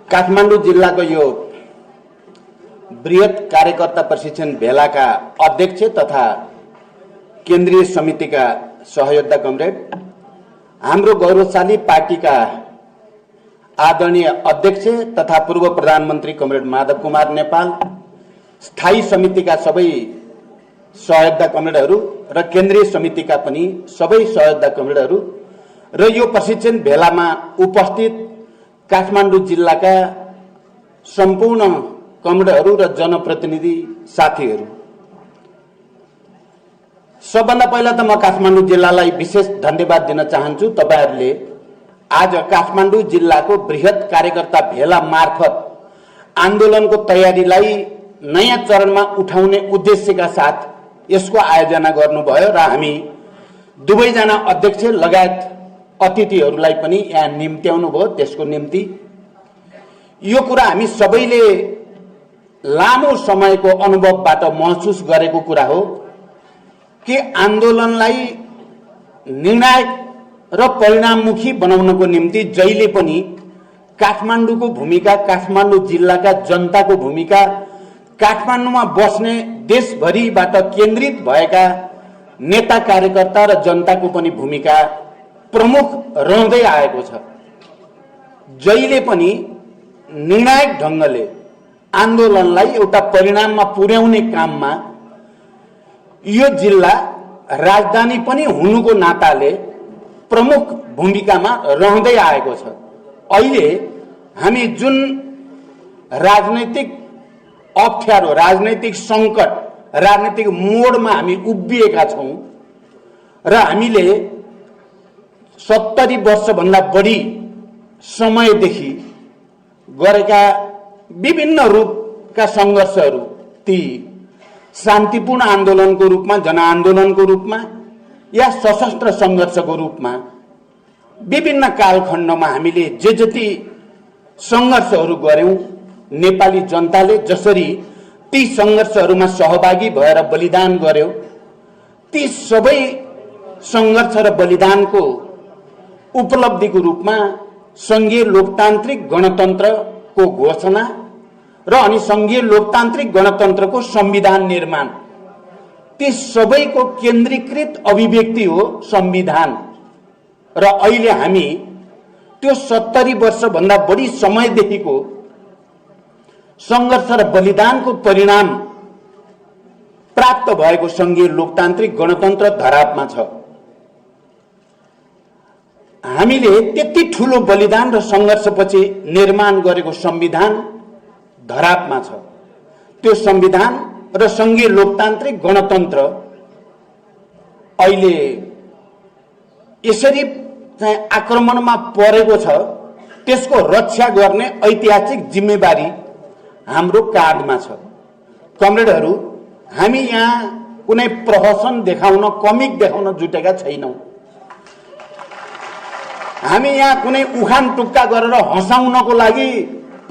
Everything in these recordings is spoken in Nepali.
काठमाडौँ जिल्लाको यो बृहत कार्यकर्ता प्रशिक्षण भेलाका अध्यक्ष तथा केन्द्रीय समितिका सहयोद्धा कमरेड, हाम्रो गौरवशाली पार्टीका आदरणीय अध्यक्ष तथा पूर्व प्रधानमन्त्री कमरेड माधव कुमार नेपाल, स्थायी समितिका सबै सहयोद्धा कमरेडहरू र केन्द्रीय समितिका पनि सबै सहयोद्धा कमरेडहरू र यो प्रशिक्षण भेलामा उपस्थित काठमाडौँ जिल्लाका सम्पूर्ण कमरेडहरू र जनप्रतिनिधि साथीहरू, सबभन्दा पहिला त म काठमाडौँ जिल्लालाई विशेष धन्यवाद दिन चाहन्छु। तपाईहरूले आज काठमाडौँ जिल्लाको बृहत कार्यकर्ता भेला मार्फत आन्दोलनको तयारीलाई नयाँ चरणमा उठाउने उद्देश्यका साथ यसको आयोजना गर्नुभयो र हामी दुवैजना अध्यक्ष लगायत अतिथिहरूलाई पनि यहाँ निम्त्याउनु भयो। त्यसको निम्ति यो कुरा हामी सबैले लामो समयको अनुभवबाट महसुस गरेको कुरा हो कि आन्दोलनलाई निर्णायक र परिणाममुखी बनाउनको निम्ति जहिले पनि काठमाडौँको भूमिका, काठमाडौँ जिल्लाका जनताको भूमिका, काठमाडौँमा बस्ने देशभरिबाट केन्द्रित भएका नेता कार्यकर्ता र जनताको पनि भूमिका प्रमुख रहँदै आएको छ। जहिले पनि निर्णायक ढङ्गले आन्दोलनलाई एउटा परिणाममा पुर्याउने काममा यो जिल्ला राजधानी पनि हुनुको नाताले प्रमुख भूमिकामा रहँदै आएको छ। अहिले हामी जुन राजनैतिक अप्ठ्यारो, राजनैतिक सङ्कट, राजनैतिक मोडमा हामी उभिएका छौँ र हामीले 70 वर्षभन्दा बढी समयदेखि गरेका विभिन्न रूपका सङ्घर्षहरू, ती शान्तिपूर्ण आन्दोलनको रूपमा, जनआन्दोलनको रूपमा या सशस्त्र सङ्घर्षको रूपमा विभिन्न कालखण्डमा हामीले जे जति सङ्घर्षहरू गर्यौं, नेपाली जनताले जसरी ती सङ्घर्षहरूमा सहभागी भएर बलिदान गर्यो, ती सबै सङ्घर्ष र बलिदानको उपलब्धिको रूपमा संघीय लोकतान्त्रिक गणतन्त्रको घोषणा र अनि संघीय लोकतान्त्रिक गणतन्त्रको संविधान निर्माण, ती सबैको केन्द्रीकृत अभिव्यक्ति हो संविधान। र अहिले हामी त्यो 70 वर्षभन्दा बढी समयदेखिको सङ्घर्ष र बलिदानको परिणाम प्राप्त भएको संघीय लोकतान्त्रिक गणतन्त्र धरापमा छ। हामीले त्यति ठूलो बलिदान र सङ्घर्षपछि निर्माण गरेको संविधान धरापमा छ। त्यो संविधान र संघीय लोकतान्त्रिक गणतन्त्र अहिले यसरी चाहिँ आक्रमणमा परेको छ, त्यसको रक्षा गर्ने ऐतिहासिक जिम्मेवारी हाम्रो काँधमा छ। कमरेडहरू, हामी यहाँ कुनै प्रहसन देखाउन, कमिक देखाउन जुटेका छैनौं। हामी यहाँ कुनै उखान टुक्का गरेर हँसाउनको लागि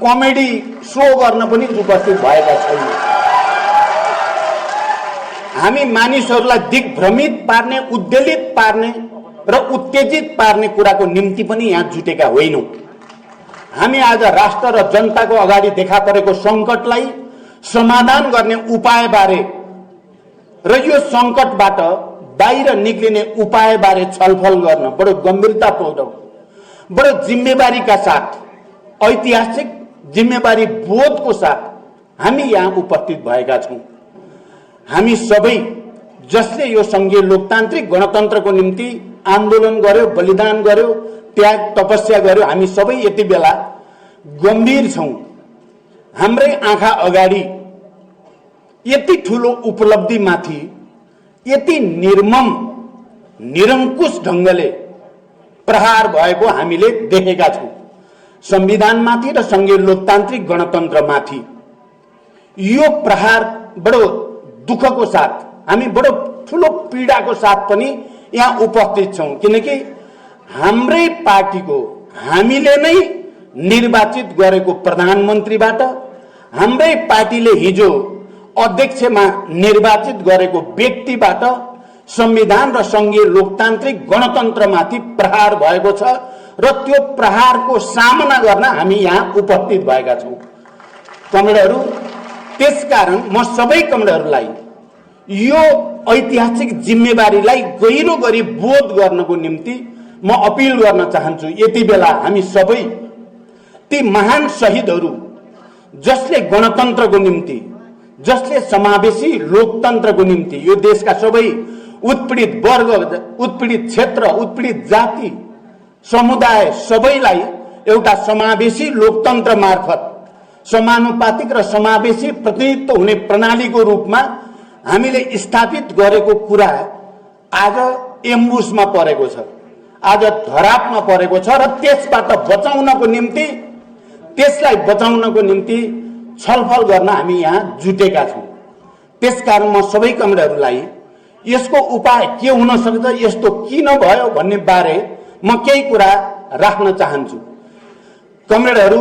कमेडी सो गर्न पनि उपस्थित भएका छैनौं। हामी मानिसहरूलाई दिग्भ्रमित पार्ने, उद्वेलित पार्ने र उत्तेजित पार्ने कुराको निम्ति पनि यहाँ जुटेका होइनौं। हामी आज राष्ट्र र जनताको अगाडि देखा परेको सङ्कटलाई समाधान गर्ने उपायबारे र यो सङ्कटबाट बाहिर निक्लिने उपायबारे छलफल गर्न बडो गम्भीरतापूर्वक, बडो जिम्मेवारीका साथ, ऐतिहासिक जिम्मेवारी बोधको साथ हामी यहाँ उपस्थित भएका छौँ। हामी सबै जसले यो संघीय लोकतान्त्रिक गणतन्त्रको निम्ति आन्दोलन गर्यो, बलिदान गर्यो, त्याग तपस्या गर्यो, हामी सबै यति बेला गम्भीर छौँ। हाम्रै आँखा अगाडि यति ठूलो उपलब्धिमाथि यति निर्मम, निरङ्कुश ढङ्गले प्रहार भएको हामीले देखेका छौँ। संविधानमाथि र संघीय लोकतान्त्रिक गणतन्त्रमाथि यो प्रहार बडो दुःखको साथ, हामी बडो ठूलो पीडाको साथ पनि यहाँ उपस्थित छौँ। किनकि हाम्रै पार्टीको, हामीले नै निर्वाचित गरेको प्रधानमन्त्रीबाट, हाम्रै पार्टीले हिजो अध्यक्षमा निर्वाचित गरेको व्यक्तिबाट संविधान र संघीय लोकतान्त्रिक गणतन्त्रमाथि प्रहार भएको छ र त्यो प्रहारको सामना गर्न हामी यहाँ उपस्थित भएका छौं। कमरेडहरू, त्यसकारण म सबै कमरेडहरूलाई यो ऐतिहासिक जिम्मेवारीलाई गहिरो गरी बोध गर्नको निम्ति म अपिल गर्न चाहन्छु। यति बेला हामी सबै ती महान शहीदहरू जसले गणतन्त्रको निम्ति, जसले समावेशी लोकतन्त्रको निम्ति यो देशका सबै उत्पीडित वर्ग, उत्पीडित क्षेत्र, उत्पीडित जाति, समुदाय सबैलाई एउटा समावेशी लोकतन्त्र मार्फत समानुपातिक र समावेशी प्रतिनिधित्व हुने प्रणालीको रूपमा हामीले स्थापित गरेको कुरा आज एम्बुसमा परेको छ, आज धरापमा परेको छ र त्यसबाट बचाउनको निम्ति, त्यसलाई बचाउनको निम्ति छलफल गर्न हामी यहाँ जुटेका छौं। त्यसकारण म सबै कमरेडहरूलाई यसको उपाय के हुन सक्छ, यस्तो किन भयो भन्ने बारे म केही कुरा राख्न चाहन्छु। कमरेडहरू,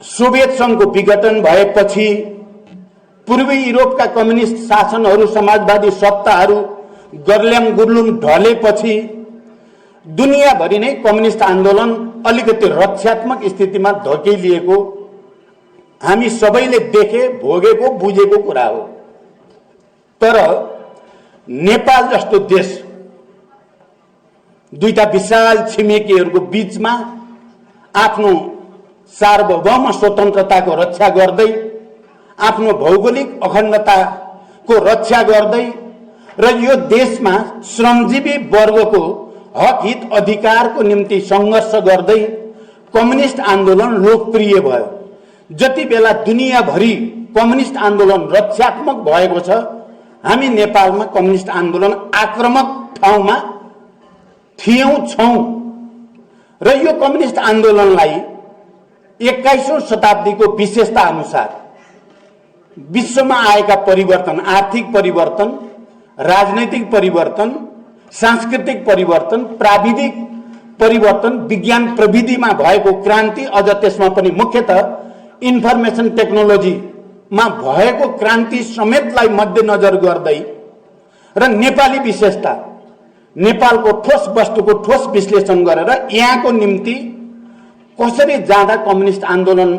सोभियत संघको विघटन भएपछि, पूर्वी युरोपका कम्युनिस्ट शासनहरू, समाजवादी सत्ताहरू गर्ल्याम गुर्लुम ढलेपछि दुनियाँभरि नै कम्युनिस्ट आन्दोलन अलिकति रक्षात्मक स्थितिमा धकेलिएको हामी सबैले देखे, भोगेको, बुझेको कुरा हो। तर नेपाल जस्तो देश दुईटा विशाल छिमेकीहरूको बीचमा आफ्नो सार्वभौम स्वतन्त्रताको रक्षा गर्दै, आफ्नो भौगोलिक अखण्डताको रक्षा गर्दै र यो देशमा श्रमजीवी वर्गको हक हित अधिकारको निम्ति संघर्ष गर्दै कम्युनिस्ट आन्दोलन लोकप्रिय भयो। जति बेला दुनियाँभरि कम्युनिस्ट आन्दोलन रक्षात्मक भएको छ, हामी नेपालमा कम्युनिस्ट आन्दोलन आक्रामक ठाउँमा थियौं छौं र यो कम्युनिस्ट आन्दोलनलाई 21औं शताब्दीको विशेषता अनुसार विश्वमा आएका परिवर्तन, आर्थिक परिवर्तन, राजनैतिक परिवर्तन, सांस्कृतिक परिवर्तन, प्राविधिक परिवर्तन, विज्ञान प्रविधिमा भएको क्रान्ति, अझ त्यसमा पनि मुख्यतः इन्फर्मेसन टेक्नोलोजीमा भएको क्रान्ति समेतलाई मध्यनजर गर्दै र नेपाली विशेषता, नेपालको ठोस वस्तुको ठोस विश्लेषण गरेर यहाँको निम्ति कसरी जाँदा कम्युनिस्ट आन्दोलन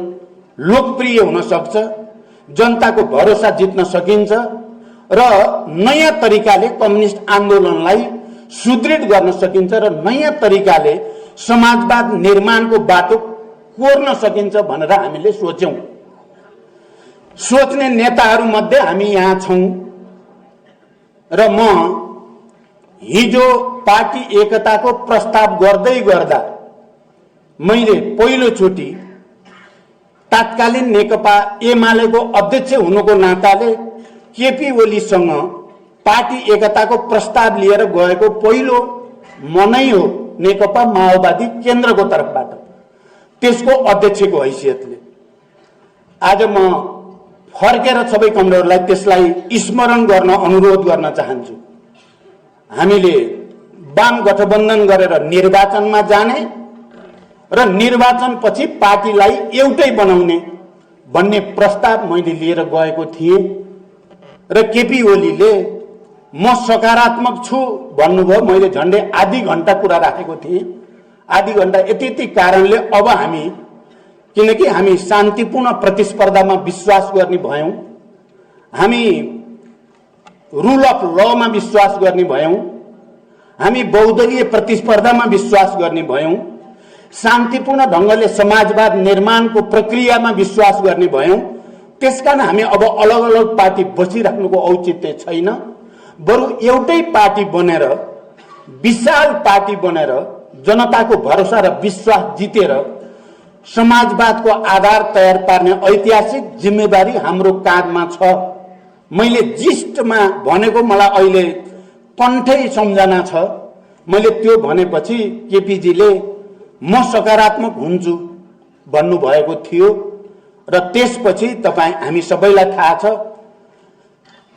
लोकप्रिय हुन सक्छ, जनताको भरोसा जित्न सकिन्छ र नयाँ तरिकाले कम्युनिस्ट आन्दोलनलाई सुदृढ गर्न सकिन्छ र नयाँ तरिकाले समाजवाद निर्माणको बाटो कोर्न सकिन्छ भनेर हामीले सोच्यौं। सोच्ने नेताहरू मध्ये हामी यहाँ छौं र म हिजो पार्टी एकताको प्रस्ताव गर्दै गर्दा मैले पहिलोचोटि तत्कालीन नेकपा एमालेको अध्यक्ष हुनुको नाताले केपी ओलीसँग पार्टी एकताको प्रस्ताव लिएर गएको पहिलो म नै हो, नेकपा माओवादी केन्द्रको तर्फबाट, त्यसको अध्यक्षको हैसियतले। आज म फर्केर सबै कमरेडहरूलाई त्यसलाई स्मरण गर्न अनुरोध गर्न चाहन्छु। हामीले वाम गठबन्धन गरेर निर्वाचनमा जाने र निर्वाचनपछि पार्टीलाई एउटै बनाउने भन्ने प्रस्ताव मैले लिएर गएको थिएँ र केपी ओलीले म सकारात्मक छु भन्नुभयो। मैले झन्डै आधी घण्टा कुरा राखेको थिएँ। आधी घण्टा यति कारणले अब हामी, किनकि हामी शान्तिपूर्ण प्रतिस्पर्धामा विश्वास गर्ने भयौं, हामी रुल अफ लमा विश्वास गर्ने भयौं, हामी बहुदलीय प्रतिस्पर्धामा विश्वास गर्ने भयौं, शान्तिपूर्ण ढंगले समाजवाद निर्माणको प्रक्रियामा विश्वास गर्ने भयौं। त्यसकारण हामी अब अलग अलग पार्टी बसिराख्नुको औचित्य छैन, बरु एउटै पार्टी बनेर, विशाल पार्टी बनेर जनताको भरोसा र विश्वास जितेर समाजवादको आधार तयार पार्ने ऐतिहासिक जिम्मेवारी हाम्रो काँधमा छ। मैले जिस्टमा भनेको मलाई अहिले कण्ठै सम्झना छ। मैले त्यो भनेपछि केपीजीले म सकारात्मक हुन्छु भन्नुभएको थियो र त्यसपछि तपाईँ हामी सबैलाई थाहा छ,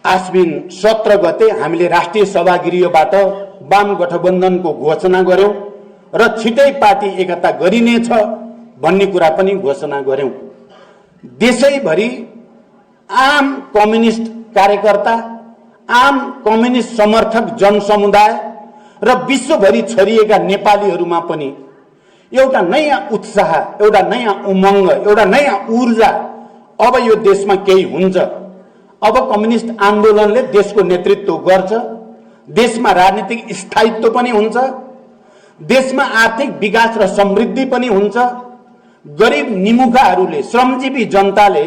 आश्विन 17 गते हामीले राष्ट्रिय सभागृहबाट वाम गठबन्धनको घोषणा गर्यौं र छिटै पार्टी एकता गरिनेछ भन्ने कुरा पनि घोषणा गर्यौं। देशैभरि आम कम्युनिस्ट कार्यकर्ता, आम कम्युनिस्ट समर्थक जनसमुदाय र विश्वभरि छरिएका नेपालीहरूमा पनि एउटा नयाँ उत्साह, एउटा नयाँ उमङ्ग, एउटा नयाँ ऊर्जा, अब यो देशमा केही हुन्छ, अब कम्युनिस्ट आन्दोलनले देशको नेतृत्व गर्छ, देशमा राजनीतिक स्थायित्व पनि हुन्छ, देशमा आर्थिक विकास र समृद्धि पनि हुन्छ, गरिब निमुखाहरूले, श्रमजीवी जनताले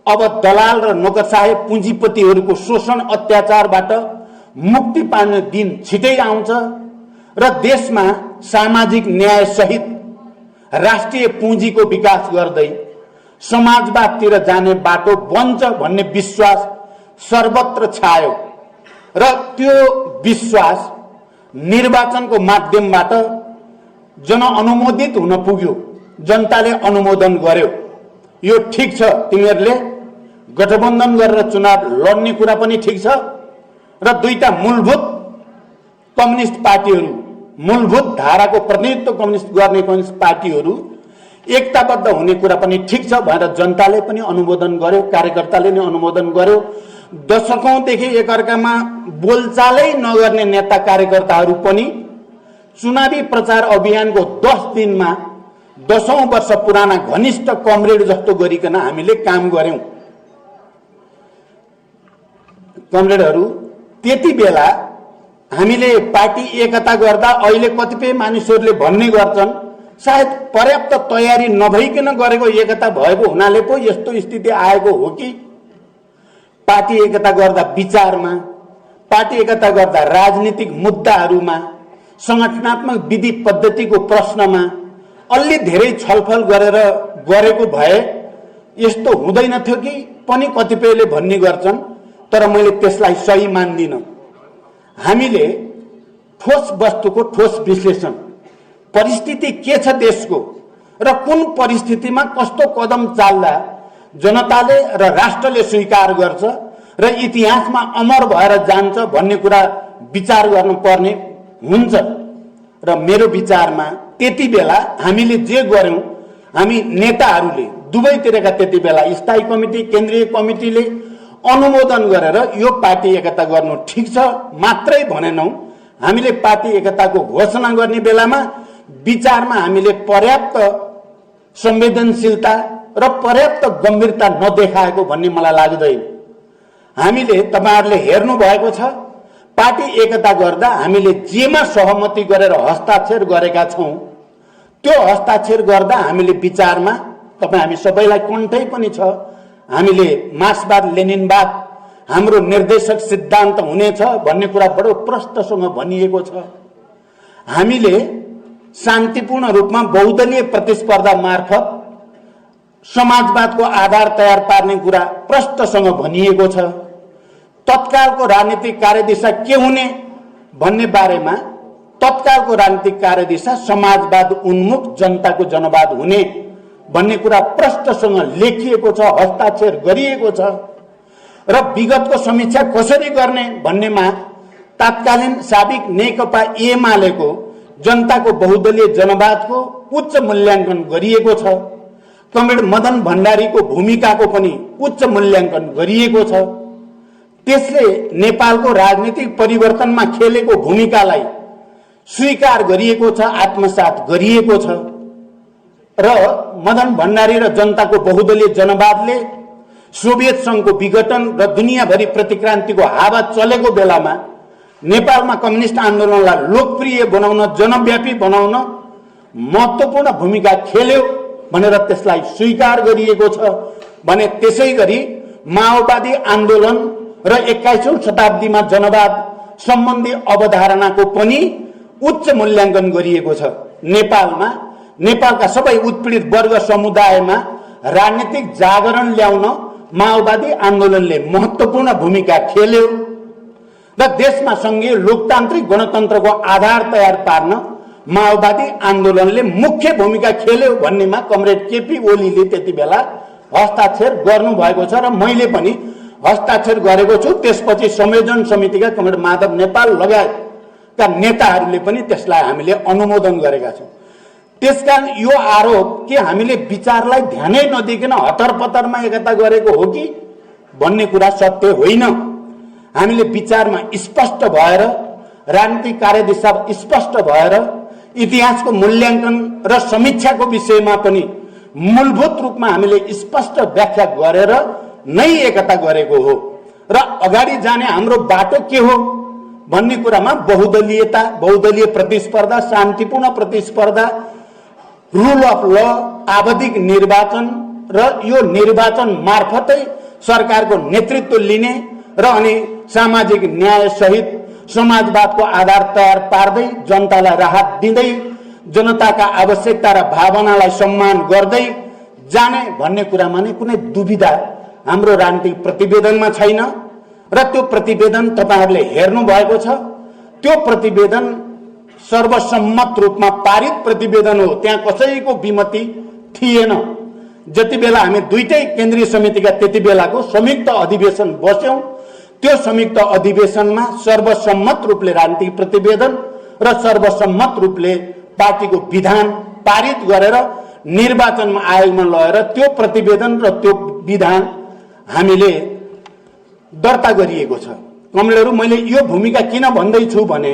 अब दलाल र नोकरशाही पुँजीपतिहरूको शोषण अत्याचारबाट मुक्ति पाउने दिन छिटै आउँछ र देशमा सामाजिक न्याय सहित राष्ट्रिय पुँजीको विकास गर्दै समाजवादतिर जाने बाटो बन्छ भन्ने विश्वास सर्वत्र छायो र त्यो विश्वास निर्वाचनको माध्यमबाट जनअनुमोदित हुन पुग्यो, जनताले अनुमोदन गर्यो। यो ठीक छ, तिमीहरूले गठबन्धन गरेर चुनाव लड्ने कुरा पनि ठीक छ र दुईटा मूलभूत कम्युनिस्ट पार्टीहरू, मूलभूत धाराको प्रतिनिधित्व गर्ने कम्युनिस्ट पार्टीहरू एकताबद्ध हुने कुरा पनि ठीक छ भनेर जनताले पनि अनुमोदन गर्यो, कार्यकर्ताले नै अनुमोदन गर्यो। दशकौंदेखि एकअर्कामा बोलचालै नगर्ने नेता कार्यकर्ताहरू पनि चुनावी प्रचार अभियानको 10 दिनमा 10औं वर्ष पुराना घनिष्ठ कमरेड जस्तो गरिकन हामीले काम गर्यौं। कमरेडहरू, त्यति बेला हामीले पार्टी एकता गर्दा अहिले कतिपय मानिसहरूले भन्ने गर्छन् सायद पर्याप्त तयारी नभइकन गरेको एकता भएको हुनाले पो यस्तो स्थिति आएको हो कि पार्टी एकता गर्दा विचारमा, पार्टी एकता गर्दा राजनीतिक मुद्दाहरूमा, संगठनात्मक विधि पद्धतिको प्रश्नमा अलि धेरै छलफल गरेर गरेको भए यस्तो हुँदैन थियो कि पनि कतिपयले भन्ने गर्छन्, तर मैले त्यसलाई सही मान्दिन। हामीले ठोस वस्तुको ठोस विश्लेषण, परिस्थिति के छ देशको र कुन परिस्थितिमा कस्तो कदम चाल्दा जनताले र राष्ट्रले स्वीकार गर्छ र इतिहासमा अमर भएर जान्छ भन्ने कुरा विचार गर्नुपर्ने हुन्छ। र मेरो विचारमा त्यति बेला हामीले जे गर्यौं, हामी नेताहरूले दुवैतिरका त्यति बेला स्थायी कमिटी, केन्द्रीय कमिटीले अनुमोदन गरेर यो पार्टी एकता गर्नु ठीक छ मात्रै भनेनौं। हामीले पार्टी एकताको घोषणा गर्ने बेलामा विचारमा हामीले पर्याप्त संवेदनशीलता र पर्याप्त गम्भीरता नदेखाएको भन्ने मलाई लाग्दैन। हामीले, तपाईहरुले हेर्नु भएको छ, पार्टी एकता गर्दा हामीले जेमा सहमति गरेर हस्ताक्षर गरेका छौं त्यो हस्ताक्षर गर्दा हामीले विचारमा, हामी सबैलाई कन्ठै पनि छ, हामीले मार्क्सवाद लेनिनवाद हाम्रो निर्देशक सिद्धान्त हुनेछ भन्ने कुरा बडो प्रष्टसँग भनिएको छ। हामीले शान्तिपूर्ण रूपमा बहुदलीय प्रतिस्पर्धा मार्फत समाजवादको आधार तयार पार्ने कुरा प्रष्टसँग भनिएको छ। तत्कालको राजनीतिक कार्यदिशा के हुने भन्ने बारेमा तत्कालको राजनीतिक कार्यदिशा समाजवाद उन्मुख जनताको जनवाद हुने भन्ने कुरा प्रष्टसँग लेखिएको छ, हस्ताक्षर गरिएको छ। र विगतको समीक्षा कसरी गर्ने भन्नेमा तत्कालीन साबिक नेकपा एमालेको जनताको बहुदलीय जनवादको उच्च मूल्याङ्कन गरिएको छ। कमरेड मदन भण्डारीको भूमिकाको पनि उच्च मूल्याङ्कन गरिएको छ। त्यसले नेपालको राजनीतिक परिवर्तनमा खेलेको भूमिकालाई स्वीकार गरिएको छ, आत्मसात गरिएको छ। र मदन भण्डारी र जनताको बहुदलीय जनवादले सोभियत संघको विघटन र दुनियाँभरि प्रतिक्रान्तिको हावा चलेको बेलामा नेपालमा कम्युनिस्ट आन्दोलनलाई लोकप्रिय बनाउन, जनव्यापी बनाउन महत्त्वपूर्ण भूमिका खेल्यो भनेर त्यसलाई स्वीकार गरिएको छ भने त्यसैगरी माओवादी आन्दोलन र 21औं शताब्दीमा जनवाद सम्बन्धी अवधारणाको पनि उच्च मूल्याङ्कन गरिएको छ। नेपालमा, नेपालका सबै उत्पीडित वर्ग समुदायमा राजनीतिक जागरण ल्याउन माओवादी आन्दोलनले महत्त्वपूर्ण भूमिका खेल्यो र देशमा संघीय लोकतान्त्रिक गणतन्त्रको आधार तयार पार्न माओवादी आन्दोलनले मुख्य भूमिका खेल्यो भन्नेमा कमरेड केपी ओलीले त्यति बेला हस्ताक्षर गर्नुभएको छ र मैले पनि हस्ताक्षर गरेको छु। त्यसपछि संयोजन समितिका कमरेड माधव नेपाल लगायतका नेताहरूले पनि त्यसलाई हामीले अनुमोदन गरेका छौं। त्यसकारण यो आरोप कि हामीले विचारलाई ध्यानै नदिकन हतरपतरमा एकता गरेको हो कि भन्ने कुरा सत्य होइन। हामीले विचारमा स्पष्ट भएर राजनीतिक कार्यदिशा स्पष्ट भएर इतिहासको मूल्याङ्कन र समीक्षाको विषयमा पनि मूलभूत रूपमा हामीले स्पष्ट व्याख्या गरेर नै एकता गरेको हो र अगाडि जाने हाम्रो बाटो के हो भन्ने कुरामा बहुदलीयता, बहुदलीय प्रतिस्पर्धा, शान्तिपूर्ण प्रतिस्पर्धा, रुल अफ ल, आवधिक निर्वाचन र यो निर्वाचन मार्फतै सरकारको नेतृत्व लिने र अनि सामाजिक न्याय सहित समाजवादको आधार तयार पार्दै जनतालाई राहत दिँदै जनताका आवश्यकता र भावनालाई सम्मान गर्दै जाने भन्ने कुरामा नै कुनै दुविधा हाम्रो राजनीतिक प्रतिवेदनमा छैन र त्यो प्रतिवेदन तपाईहरुले हेर्नु भएको छ। त्यो प्रतिवेदन सर्वसम्मत रूपमा पारित प्रतिवेदन हो, त्यहाँ कसैको विमति थिएन। जति बेला हामी दुईटै केन्द्रीय समितिका त्यति बेलाको संयुक्त अधिवेशन बस्यौं, त्यो संयुक्त अधिवेशनमा सर्वसम्मत रूपले राजनीतिक प्रतिवेदन र सर्वसम्मत रूपले पार्टीको विधान पारित गरेर निर्वाचनमा आयोगमा लगेर त्यो प्रतिवेदन र त्यो विधान हामीले दर्ता गरिएको छ। कमरेडहरु, मैले यो भूमिका किन भन्दैछु भने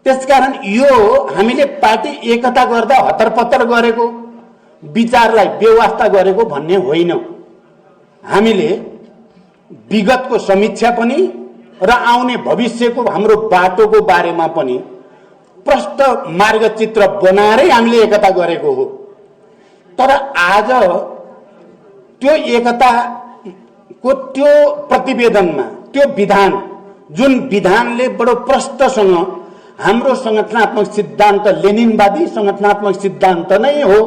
त्यसकारण यो हामीले पार्टी एकता गर्दा हतरपतर गरेको, विचारलाई बेवास्ता गरेको भन्ने होइन। हामीले विगतको समीक्षा पनि र आउने भविष्यको हाम्रो बाटोको बारेमा पनि प्रष्ट मार्गचित्र बनाएरै हामीले एकता गरेको हो। तर आज त्यो एकताको त्यो प्रतिवेदनमा त्यो विधान, जुन विधानले बडो प्रष्टसँग हाम्रो संगठनात्मक सिद्धान्त लेनिनवादी संगठनात्मक सिद्धान्त नै हो,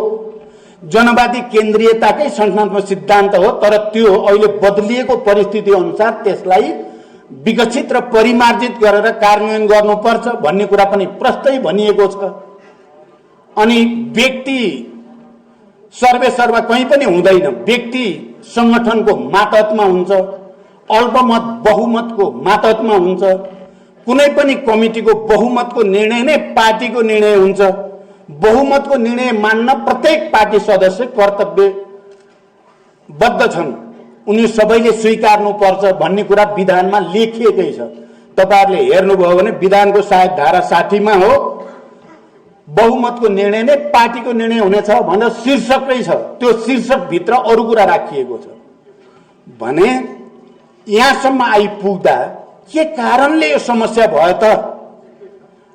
जनवादी केन्द्रीयताकै संगठनात्मक सिद्धान्त हो, तर त्यो अहिले बदलिएको परिस्थिति अनुसार त्यसलाई विकसित र परिमार्जित गरेर कार्यान्वयन गर्नुपर्छ भन्ने कुरा पनि प्रष्टै भनिएको छ। अनि व्यक्ति सर्वेसर्वा कहीँ पनि हुँदैन, व्यक्ति संगठनको मातहतमा हुन्छ, अल्पमत बहुमतको मातहतमा हुन्छ। कुनै पनि कमिटीको बहुमतको निर्णय नै पार्टीको निर्णय हुन्छ। बहुमतको निर्णय मान्न प्रत्येक पार्टी सदस्य कर्तव्यबद्ध छन्, उनी सबैले स्वीकार्नुपर्छ भन्ने कुरा विधानमा लेखिएकै छ। तपाईहरुले हेर्नुभयो भने विधानको सायद धारा 60 मा हो, बहुमतको निर्णय नै पार्टीको निर्णय हुनेछ भनेर शीर्षकै छ। त्यो शीर्षक भित्र अरु कुरा राखिएको छ भने यहाँसम्म आइपुग्दा के कारणले यो समस्या भयो त?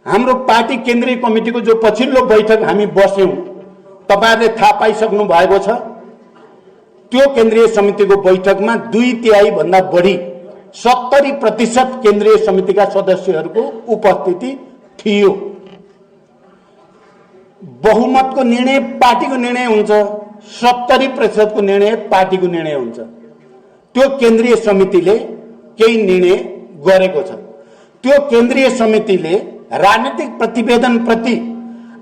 हाम्रो पार्टी केन्द्रीय कमिटीको जो पछिल्लो बैठक हामी बस्यौं, तपाईहरुले थाहा पाइसक्नु भएको छ। त्यो केन्द्रीय समितिको बैठकमा 2/3 भन्दा बढी 70% केन्द्रीय समितिका सदस्यहरूको उपस्थिति थियो। बहुमतको निर्णय पार्टीको निर्णय हुन्छ, 70% को निर्णय पार्टीको निर्णय हुन्छ। त्यो केन्द्रीय समितिले केही निर्णय गरेको छ। त्यो केन्द्रीय समितिले राजनीतिक प्रतिवेदन प्रति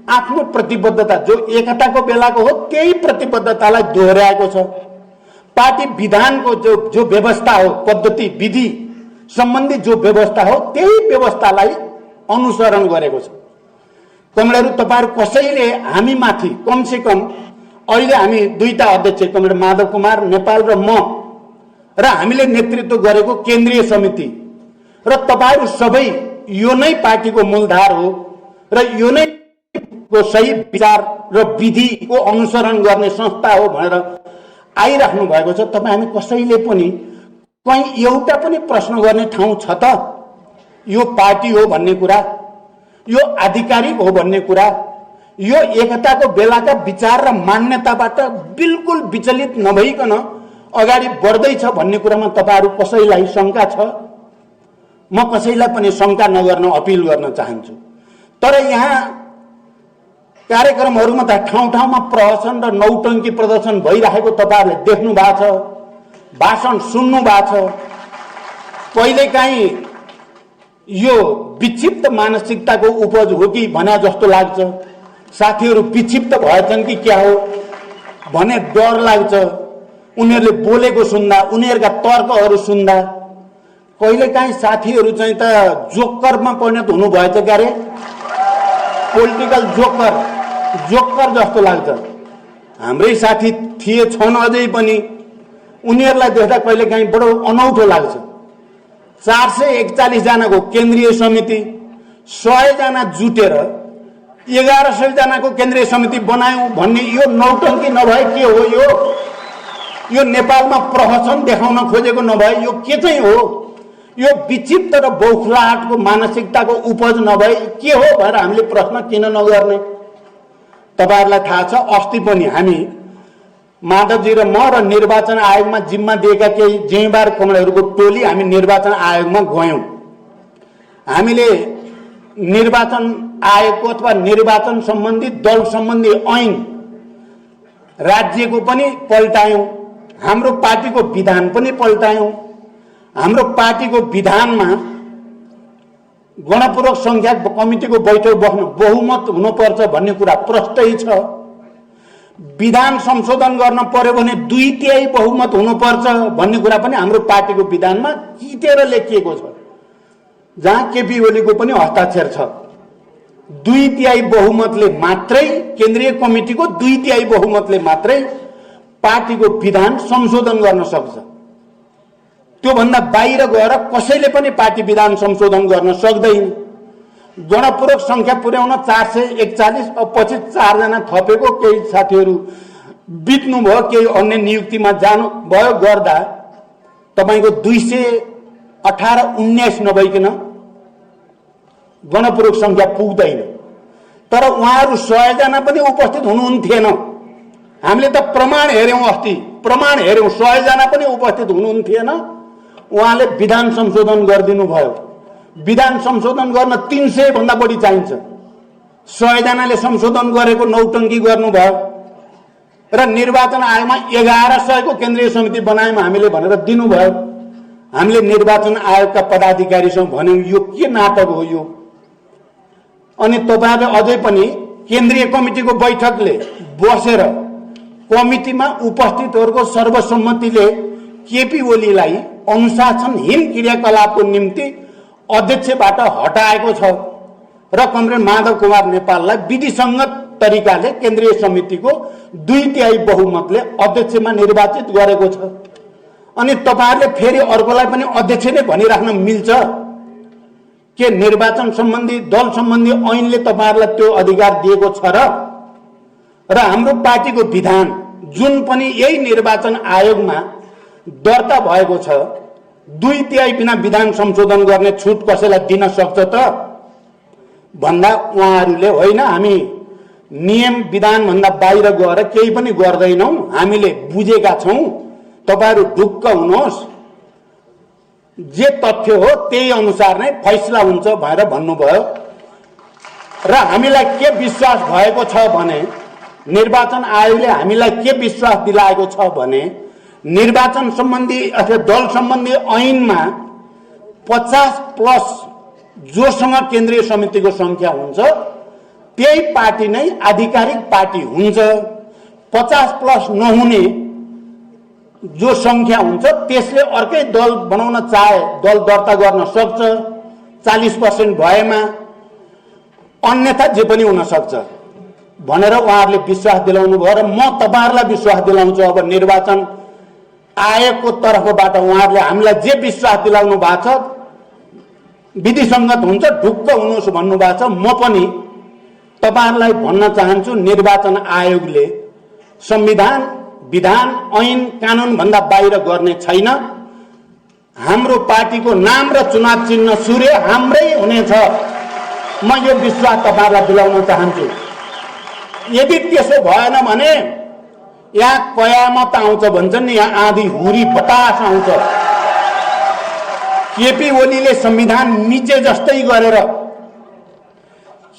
आफ्नो प्रतिबद्धता, जो एकताको बेलाको हो त्यही प्रतिबद्धतालाई दोहोर्याएको छ। पार्टी विधानको जो व्यवस्था हो, पद्धति विधि सम्बन्धी जो व्यवस्था हो त्यही व्यवस्थालाई अनुसरण गरेको छ। कमरेडहरु, तपाईहरु कसैले हामी माथि कमसे कम अहिले हामी दुईटा अध्यक्ष, कमरेड माधव कुमार नेपाल र म, र हामीले नेतृत्व गरेको केन्द्रीय समिति र तपाईहरु सबै यो नै पार्टीको मूलधार हो र यो नै को सही विचार र विधिको अनुसरण गर्ने संस्था हो भनेर आइराख्नु भएको छ। तपाई हामी कसैले पनि कहीं एउटा पनि प्रश्न गर्ने ठाउँ छ त? यो पार्टी हो भन्ने कुरा, यो आधिकारिक हो भन्ने कुरा, यो एकताको बेलाका विचार र मान्यताबाट बिल्कुल विचलित नभइकन अगाडि बढ्दै छ भन्ने कुरामा तपाईहरु कसैलाई शंका छ? म कसैलाई पनि शंका नगर्न अपील गर्न चाहन्छु। तर यहाँ कार्यक्रमहरुमा त ठाउँ ठाउँमा प्रहसन र नौटंकी प्रदर्शन भइरहेको तपाईहरुले देख्नु भएको छ, भाषण सुन्नु भएको छ। कहिलेकाहीँ यो विक्षिप्त मानसिकताको उपज हो कि भने जस्तो लाग्छ। साथीहरु विक्षिप्त भएछन् कि क्या हो भने डर लाग्छ। उनीहरुले बोलेको सुन्दा, उनीहरुका तर्कहरु सुन्दा कहिलेकाहीँ साथीहरु चाहिँ त जोकरमा परिणत हुनु भएछ क्यारे, पोलिटिकल जोकर जस्तो लाग्छ। हाम्रै साथी थिए, छन् अझै पनि। उनीहरुलाई देख्दा कहिलेकाहीँ बडो अनौठो लाग्छ। 441 जनाको केन्द्रीय समिति 100 जना जुटेर 1100 जनाको केन्द्रीय समिति बनायौं भन्ने यो नौटंकी नभए के हो? यो नेपालमा प्रहसन देखाउन खोजेको नभए यो के चाहिँ हो? यो विचित्र र बौखलाहटको मानसिकताको उपज नभए के हो भनेर हामीले प्रश्न किन नगर्ने? तपाईहरुलाई थाहा छ, अस्ति पनि हामी माधवजी र म र निर्वाचन आयोगमा जिम्मा दिएका केही जिम्मेवार कमरेडहरूको टोली हामी निर्वाचन आयोगमा गयौं। हामीले निर्वाचन आयोगको अथवा निर्वाचन सम्बन्धी दल सम्बन्धी ऐन राज्यको पनि पल्टायौं, हाम्रो पार्टीको विधान पनि पल्टायौं। हाम्रो पार्टीको विधानमा गणपूर्वक संख्या कमिटिको बैठक बस्न बहुमत हुनुपर्छ भन्ने कुरा प्रष्टै छ। विधान संशोधन गर्न पर्यो भने 2/3 बहुमत हुनुपर्छ भन्ने कुरा पनि हाम्रो पार्टीको विधानमा चितेर लेखिएको छ, जहाँ केपी ओलीको पनि हस्ताक्षर छ। 2/3 बहुमतले मात्रै, केन्द्रीय कमिटिको 2/3 बहुमतले मात्रै पार्टीको विधान संशोधन गर्न सक्छ। त्यो भन्दा बाहिर गएर कसैले पनि पार्टी विधान संशोधन गर्न सक्दैन। गणपूर्वक संख्या पुर्याउन 441, पछि 4 जना थपेको, केही साथीहरू बित्नु भयो, केही अन्य नियुक्तिमा जानु भयो गर्दा तपाईको 218-19 नभइकन गणपूर्वक संख्या पुग्दैन। तर उहाँहरू 100 जना पनि उपस्थित हुनुहुन्थेन। हामीले त प्रमाण हेर्यौं, अस्ति प्रमाण हेर्यौं, 100 जना पनि उपस्थित हुनुहुन्थेन। उहाँले विधान संशोधन गरिदिनु भयो। विधान संशोधन गर्न 300 भन्दा बढी चाहिन्छ। 100 जनाले संशोधन गरेको नौटंकी गर्नुभयो र निर्वाचन आयोगमा 1100 को केन्द्रीय समिति बनायौं हामीले भनेर दिनुभयो। हामीले निर्वाचन आयोगका पदाधिकारीसँग भन्यौं यो के नाटक हो यो? अनि तपाईहरुले अझै पनि केन्द्रीय कमिटिको बैठकले बसेर कमिटिमा उपस्थितहरुको सर्वसम्मतिले केपी ओलीलाई अनुशासनहीन क्रियाकलापको निम्ति अध्यक्षबाट हटाएको छ र कमरेड माधव कुमार नेपाललाई विधिसंगत तरिकाले केन्द्रीय समितिको 2/3 बहुमतले अध्यक्षमा निर्वाचित गरेको छ। अनि तपाईहरुले फेरि अर्कोलाई पनि अध्यक्ष नै भनिराख्न मिल्छ के? निर्वाचन सम्बन्धी दल सम्बन्धी ऐनले तपाईहरुलाई त्यो अधिकार दिएको छ र हाम्रो पार्टीको विधान जुन पनि यही निर्वाचन आयोगमा दर्ता भएको छ, 2/3 बिना विधान संशोधन गर्ने छुट कसैलाई दिन सक्छ त भन्दा उहाँहरूले होइन, हामी नियम विधान भन्दा बाहिर गएर केही पनि गर्दैनौं, हामीले बुझेका छौं, तपाईहरु ढुक्क हुनुहोस्, जे तथ्य हो त्यही अनुसार नै फैसला हुन्छ भनेर भन्नुभयो। र हामीलाई के विश्वास भएको छ भने, निर्वाचन आयोगले हामीलाई के विश्वास दिलाएको छ भने, निर्वाचन सम्बन्धी अथवा दल सम्बन्धी ऐनमा 50+ जोसँग केन्द्रीय समितिको संख्या हुन्छ त्यही पार्टी नै आधिकारिक पार्टी हुन्छ। 50+ नहुने जो संख्या हुन्छ त्यसले अर्कै दल बनाउन चाहे दल दर्ता गर्न सक्छ 40% भएमा, अन्यथा जे पनि हुन सक्छ भनेर उहाँहरूले विश्वास दिलाउनु भयो। र म तपाईहरुलाई विश्वास दिलाउँछु, अब निर्वाचन आयोगको तर्फबाट उहाँहरूले हामीलाई जे विश्वास दिलाउनु भएको छ विधिसंगत हुन्छ, ढुक्क हुनुहोस् भन्नुभएको छ। म पनि तपाईहरुलाई भन्न चाहन्छु, निर्वाचन आयोगले संविधान, विधान, ऐन, कानून भन्दा बाहिर गर्ने छैन। हाम्रो पार्टीको नाम र चुनाव चिन्ह सूर्य हाम्रै हुनेछ, म यो विश्वास तपाईहरुलाई दिलाउन चाहन्छु। यदि त्यसो भएन भने यहाँ कयामत आउँछ भन्छन् नि, यहाँ आँधी हुरी बतास आउँछ। केपी ओलीले संविधान मिचे जस्तै गरेर,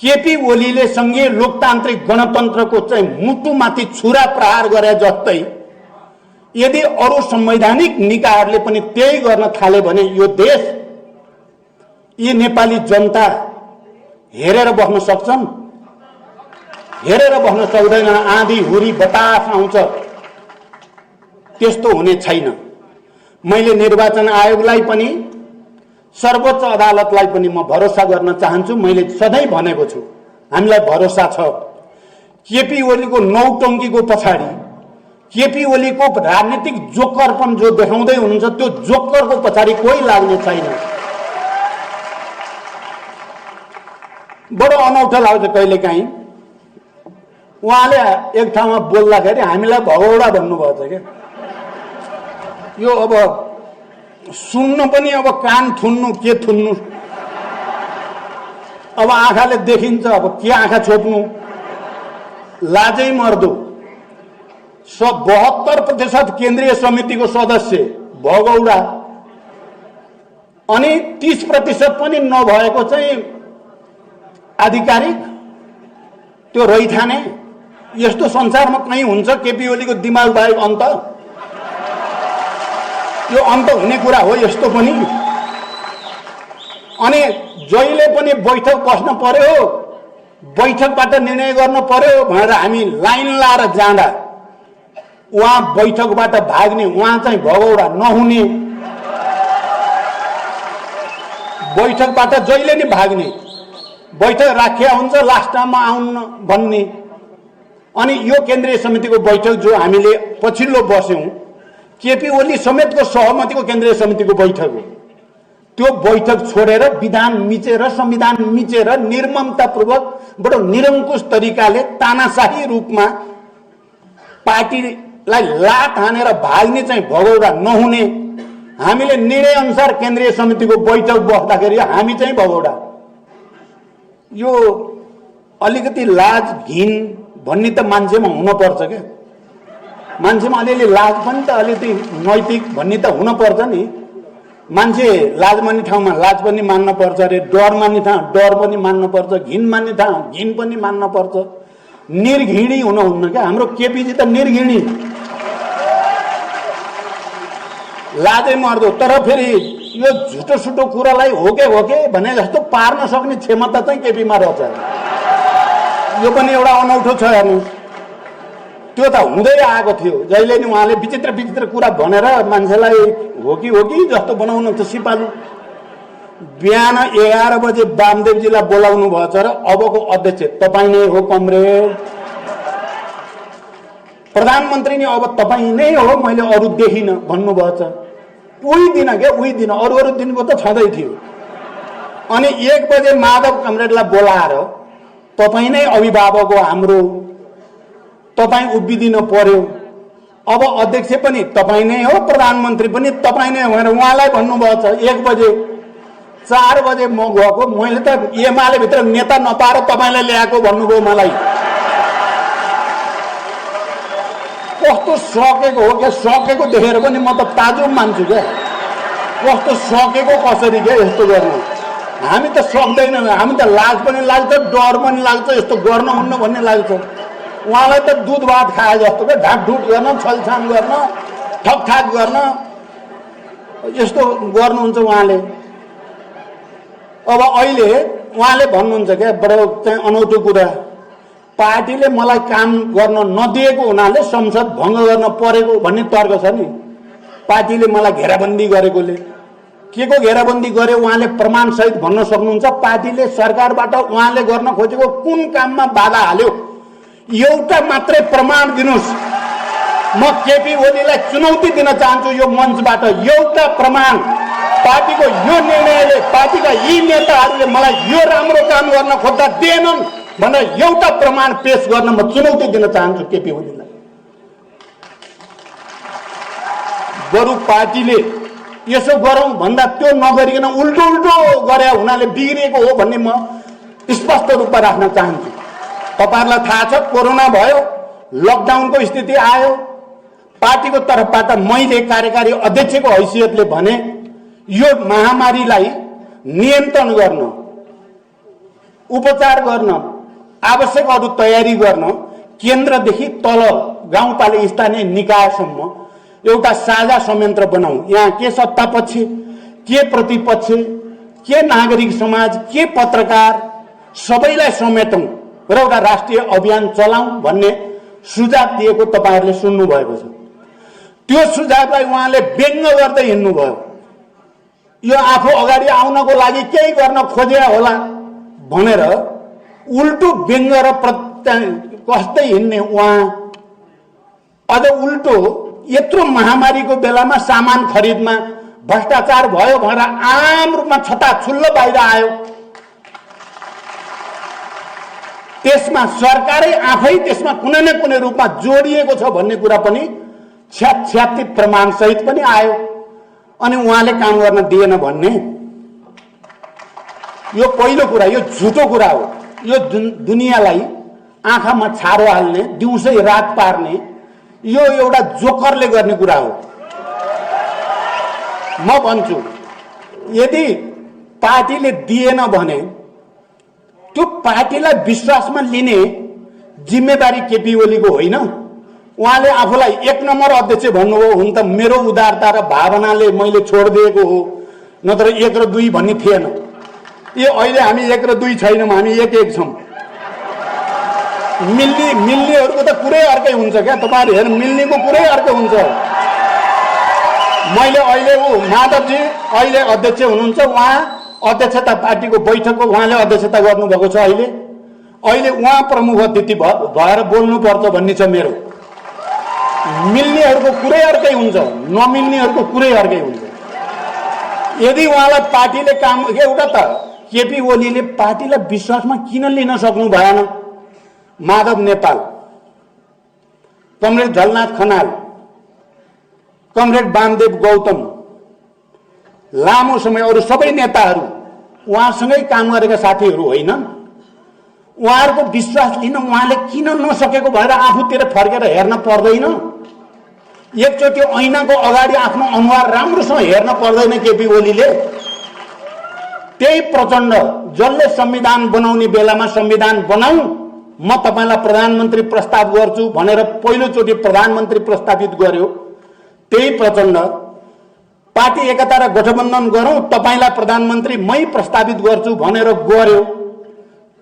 केपी ओलीले संघीय लोकतान्त्रिक गणतन्त्रको चाहिँ मुटुमाथि छुरा प्रहार गरे जस्तै यदि अरु संवैधानिक निकायहरूले पनि त्यही गर्न थाले भने यो देश, यी नेपाली जनता हेरेर बस्न सक्छन्? हेरेर बस्न सक्दैन। आँधी हुरी बतास आउँछ, त्यस्तो हुने छैन। मैले निर्वाचन आयोगलाई पनि सर्वोच्च अदालतलाई पनि म भरोसा गर्न चाहन्छु। मैले सधैँ भनेको छु हामीलाई भरोसा छ। केपी ओलीको नौटंकीको पछाडि, केपी ओलीको राजनीतिक जोकरपन जो देखाउँदै हुनुहुन्छ त्यो जोकरको पछाडि कोही लाग्ने छैन। बडो अनौठो लाग्छ कहिलेकाहीँ। उहाँले एक ठाउँमा बोल्दाखेरि हामीलाई भगौडा भन्नुभएको छ क्या। यो अब सुन्न पनि अब कान थुन्नु के थुन्नु, अब आँखाले देखिन्छ अब के आँखा छोप्नु, लाजै मर्दो। 72% केन्द्रीय समितिको सदस्य भगौडा, अनि 30% पनि नभएको चाहिँ आधिकारिक, त्यो रैथाने। यस्तो संसारमा कहीँ हुन्छ केपी ओलीको दिमाग बाहेक अन्त? यो अन्त हुने कुरा हो यस्तो पनि? अनि जहिले पनि बैठक बस्न पर्यो, बैठकबाट निर्णय गर्न पर्यो भनेर हामी लाइन लाएर जाँदा उहाँ बैठकबाट भाग्ने, उहाँ चाहिँ भगौडा नहुने, बैठकबाट जहिले नै भाग्ने, बैठक राखिया हुन्छ लास्टमा आउन भन्ने। अनि यो केन्द्रीय समितिको बैठक जो हामीले पछिल्लो बस्यौं, केपी ओली समेतको सहमतिको केन्द्रीय समितिको बैठक हो। त्यो बैठक छोडेर विधान मिचेर, संविधान मिचेर, निर्ममतापूर्वक बडो निरङ्कुश तरिकाले तानाशाही रूपमा पार्टीलाई लात हानेर भाग्ने चाहिँ भगौडा नहुने। हामीले निर्णय अनुसार केन्द्रीय समितिको बैठक बस्दाखेरि हामी चाहिँ भगौडा। यो अलिकति लाज घिन भन्ने त मान्छेमा हुनपर्छ क्या। मान्छेमा अलिअलि लाज पनि त, अलिकति नैतिक भन्ने त हुनपर्छ नि। मान्छे लाज मान्ने ठाउँमा लाज पनि मान्न पर्छ अरे, डर मान्ने ठाउँ डर पनि मान्न पर्छ, घिन मान्ने ठाउँ घिन पनि मान्न पर्छ। निर्घिणी हुनुहुन्न क्या हाम्रो केपीजी त, निर्घिणी, लाजै मर्दो। तर फेरि यो झुटो सुटो कुरालाई हो के भने जस्तो पार्न सक्ने क्षमता चाहिँ केपीमा रहेछ। यो पनि एउटा अनौठो छ हेर्नु। त्यो त हुँदै आएको थियो, जहिले नि उहाँले विचित्र विचित्र कुरा भनेर मान्छेलाई हो कि जस्तो बनाउनुहुन्छ सिपालु। बिहान 11 बजे वामदेवजीलाई बोलाउनु भएछ र अबको अध्यक्ष तपाईँ नै हो कमरेड, प्रधानमन्त्री नै अब तपाईँ नै हो, मैले अरू देखिन भन्नुभएछ। उही दिन अरू दिनको त छँदै थियो। अनि 1 बजे माधव कमरेडलाई बोलाएर तपाईँ नै अभिभावक हो हाम्रो, तपाईँ उभिदिनु पर्यो, अब अध्यक्ष पनि तपाईँ नै हो, प्रधानमन्त्री पनि तपाईँ नै हो भनेर उहाँलाई भन्नुभएछ 1 बजे। 4 बजे म गएको, मैले त एमाले भित्र नेता नपाएर तपाईँलाई ल्याएको भन्नुभयो मलाई। कस्तो सकेको हो क्या, सकेको देखेर पनि म त ताजुब मान्छु क्या। कस्तो सकेको कसरी क्या यस्तो गर्नु। हामी त सक्दैनौँ, हामी त लाज पनि लाग्छ, डर पनि लाग्छ, यस्तो गर्न हुन्न भन्ने लाग्छ। उहाँलाई त दुध भात खाए जस्तो क्या, ढाकढुट गर्न, छलछाम गर्न, ठकठाक गर्न, यस्तो गर्नुहुन्छ उहाँले। अब अहिले उहाँले भन्नुहुन्छ क्या बडो चाहिँ अनौठो कुरा, पार्टीले मलाई काम गर्न नदिएको हुनाले संसद भङ्ग गर्न परेको भन्ने तर्क छ नि। पार्टीले मलाई घेराबन्दी गरेकोले, के को घेराबन्दी गर्यो उहाँले प्रमाण सहित भन्न सक्नुहुन्छ? पार्टीले सरकारबाट उहाँले गर्न खोजेको कुन काममा बाधा हाल्यो, एउटा मात्रै प्रमाण दिनुस्। म केपी ओलीलाई चुनौती दिन चाहन्छु यो मञ्चबाट, एउटा प्रमाण। पार्टीको यो निर्णयले, पार्टीका यी नेताहरूले मलाई यो राम्रो काम गर्न खोज्दा दिएनन् भनेर एउटा प्रमाण पेश गर्न म चुनौती दिन चाहन्छु केपी ओलीलाई। बरु पार्टीले यसो गरौँ भन्दा त्यो नगरिकन उल्टो गरे हुनाले बिग्रिएको हो भन्ने म स्पष्ट रूपमा राख्न चाहन्छु। तपाईहरुलाई थाहा छ, कोरोना भयो, लकडाउनको स्थिति आयो, पार्टीको तर्फबाट मैले कार्यकारी अध्यक्षको हैसियतले भने यो महामारीलाई नियन्त्रण गर्न, उपचार गर्न, आवश्यक अरू तयारी गर्न केन्द्रदेखि तल गाउँपालिका स्थानीय निकायसम्म एउटा साझा संयन्त्र बनाऊ। यहाँ के सत्तापक्ष, के प्रतिपक्ष, के नागरिक समाज, के पत्रकार, सबैलाई समेटौं र एउटा राष्ट्रिय अभियान चलाऊ भन्ने सुझाव दिएको तपाईहरुले सुन्नु भएको छ। त्यो सुझावलाई उहाँले व्यङ्ग गर्दै हिँड्नु भयो। यो आफू अगाडि आउनको लागि केही गर्न खोजे होला भनेर उल्टो व्यङ्ग र कस्तै हिँड्ने उहाँ। अझ उल्टो यत्रो महामारीको बेलामा सामान खरिदमा भ्रष्टाचार भयो भनेर आम रूपमा छताछुल्लो बाहिर आयो। त्यसमा सरकारै आफै त्यसमा कुनै न कुनै रूपमा जोडिएको छ भन्ने कुरा पनि छ्यापछ्याप्ती प्रमाण सहित पनि आयो। अनि उहाँले काम गर्न दिएन भन्ने यो पहिलो कुरा, यो झुटो कुरा हो। यो दुनियाँलाई आँखामा छारो हाल्ने, दिउँसै रात पार्ने यो एउटा जोकरले गर्ने कुरा हो। म भन्छु यदि पार्टीले दिएन भने त्यो पार्टीलाई विश्वासमा लिने जिम्मेवारी केपी ओलीको होइन। उहाँले आफूलाई 1 नम्बर अध्यक्ष भन्नुभयो, हुन त मेरो उदारता र भावनाले मैले छोडिदिएको हो, नत्र 1 र 2 भन्ने थिएन। यो अहिले हामी 1 र 2 छैनौँ, हामी 1-1 छौँ। मिल्नेहरूको त कुरै अर्कै हुन्छ क्या, तपाईँहरू हेर्नु, मिल्नेको कुरै अर्कै हुन्छ। मैले अहिले माधवजी अहिले अध्यक्ष हुनुहुन्छ, उहाँ अध्यक्षता पार्टीको बैठकको उहाँले अध्यक्षता गर्नुभएको छ। अहिले उहाँ प्रमुख अतिथि भएर बोल्नुपर्छ भन्ने छ मेरो। मिल्नेहरूको कुरै अर्कै हुन्छ, नमिल्नेहरूको कुरै अर्कै हुन्छ। यदि उहाँलाई पार्टीले काम एउटा त केपी ओलीले पार्टीलाई विश्वासमा किन लिन सक्नु भएन? माधव नेपाल, कमरेड झलनाथ खनाल, कमरेड वामदेव गौतम, लामो समय अरू सबै नेताहरू उहाँसँगै काम गरेका साथीहरू होइनन्? उहाँहरूको विश्वास लिन उहाँले किन नसकेको भएर आफूतिर फर्केर हेर्न पर्दैन? एकचोटि ऐनाको अगाडि आफ्नो अनुहार राम्रोसँग हेर्न पर्दैन केपी ओलीले? त्यही प्रचण्ड जसले संविधान बनाउने बेलामा संविधान बनाऊ, म तपाईलाई प्रधानमन्त्री प्रस्ताव गर्छु भनेर पहिलोचोटि प्रधानमन्त्री प्रस्तावित गर्यो, त्यही प्रचण्ड पार्टी एकता र गठबन्धन गरौँ, तपाईलाई प्रधानमन्त्री मै प्रस्तावित गर्छु भनेर गर्यो।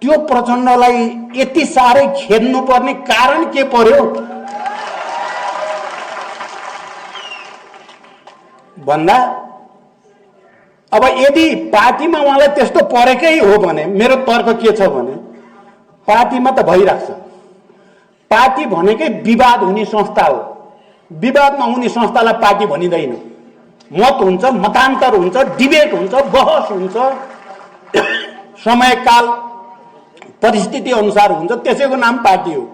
त्यो प्रचण्डलाई यति साह्रै खेद्नु पर्ने कारण के पर्यो भन्दा, अब यदि पार्टीमा उहाँलाई त्यस्तो परेकै हो भने मेरो तर्क के छ भने पार्टीमा त भइराख्छ। पार्टी भनेकै विवाद हुने संस्था हो। विवाद नहुने संस्थालाई पार्टी भनिँदैन। मत हुन्छ, मतान्तर हुन्छ, डिबेट हुन्छ, बहस हुन्छ, समयकाल परिस्थिति अनुसार हुन्छ, त्यसैको नाम पार्टी हो।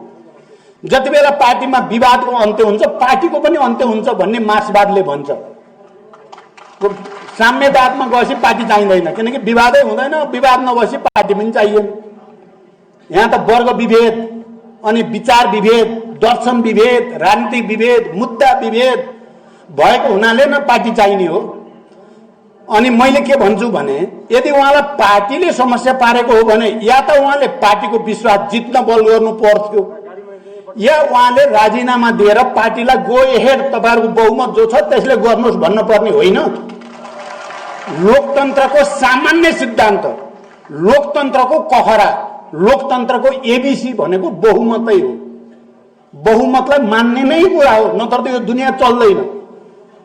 जति बेला पार्टीमा विवादको अन्त्य हुन्छ पार्टीको पनि अन्त्य हुन्छ भन्ने मार्क्सवादले भन्छ। साम्यवादमा गएपछि पार्टी चाहिँदैन, किनकि विवादै हुँदैन, विवाद नभएपछि पार्टी पनि चाहिएन। यहाँ त वर्ग विभेद अनि विचार विभेद, दर्शन विभेद, राजनीतिक विभेद, मुद्दा विभेद भएको हुनाले न पार्टी चाहिने हो। अनि मैले के भन्छु भने यदि उहाँलाई पार्टीले समस्या पारेको हो भने या त उहाँले पार्टीको विश्वास जित्न बल गर्नु पर्थ्यो, या उहाँले राजीनामा दिएर पार्टीलाई गो एहेड, तपाईहरुको बहुमत जो छ त्यसले गर्नुहोस् भन्न पर्ने होइन। लोकतन्त्रको सामान्य सिद्धान्त, लोकतन्त्रको कखरा, लोकतन्त्रको एबीसी भनेको बहुमतै हो। बहुमतलाई मान्ने नै कुरा हो, नत्र त यो दुनियाँ चल्दैन,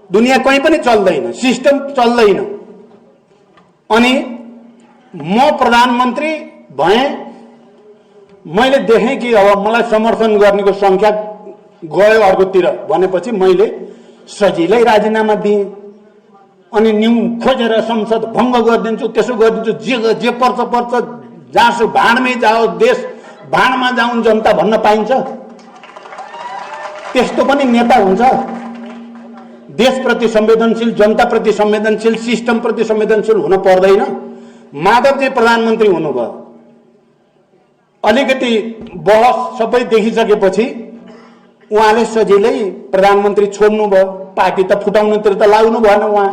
दुनियाँ कहीँ पनि चल्दैन, सिस्टम चल्दैन। अनि म प्रधानमन्त्री भएँ, मैले देखेँ कि अब मलाई समर्थन गर्नेको संख्या गयो अर्कोतिर भनेपछि मैले सजिलै राजीनामा दिएँ। अनि न्यू खोजेर संसद भङ्ग गरिदिन्छु, त्यसो गरिदिन्छु, जे पर्छ पर्छ, जहाँसो भाँडमै जाओ, देश भाँडमा जाउन् जनता भन्न पाइन्छ? त्यस्तो पनि नेता हुन्छ? देशप्रति संवेदनशील, जनताप्रति संवेदनशील, सिस्टमप्रति संवेदनशील हुन पर्दैन? माधवजी प्रधानमन्त्री हुनुभयो, अलिकति बहस सबै देखिसकेपछि उहाँले सजिलै प्रधानमन्त्री छोड्नुभयो। पार्टी त फुटाउनुतिर त लाग्नु भएन, उहाँ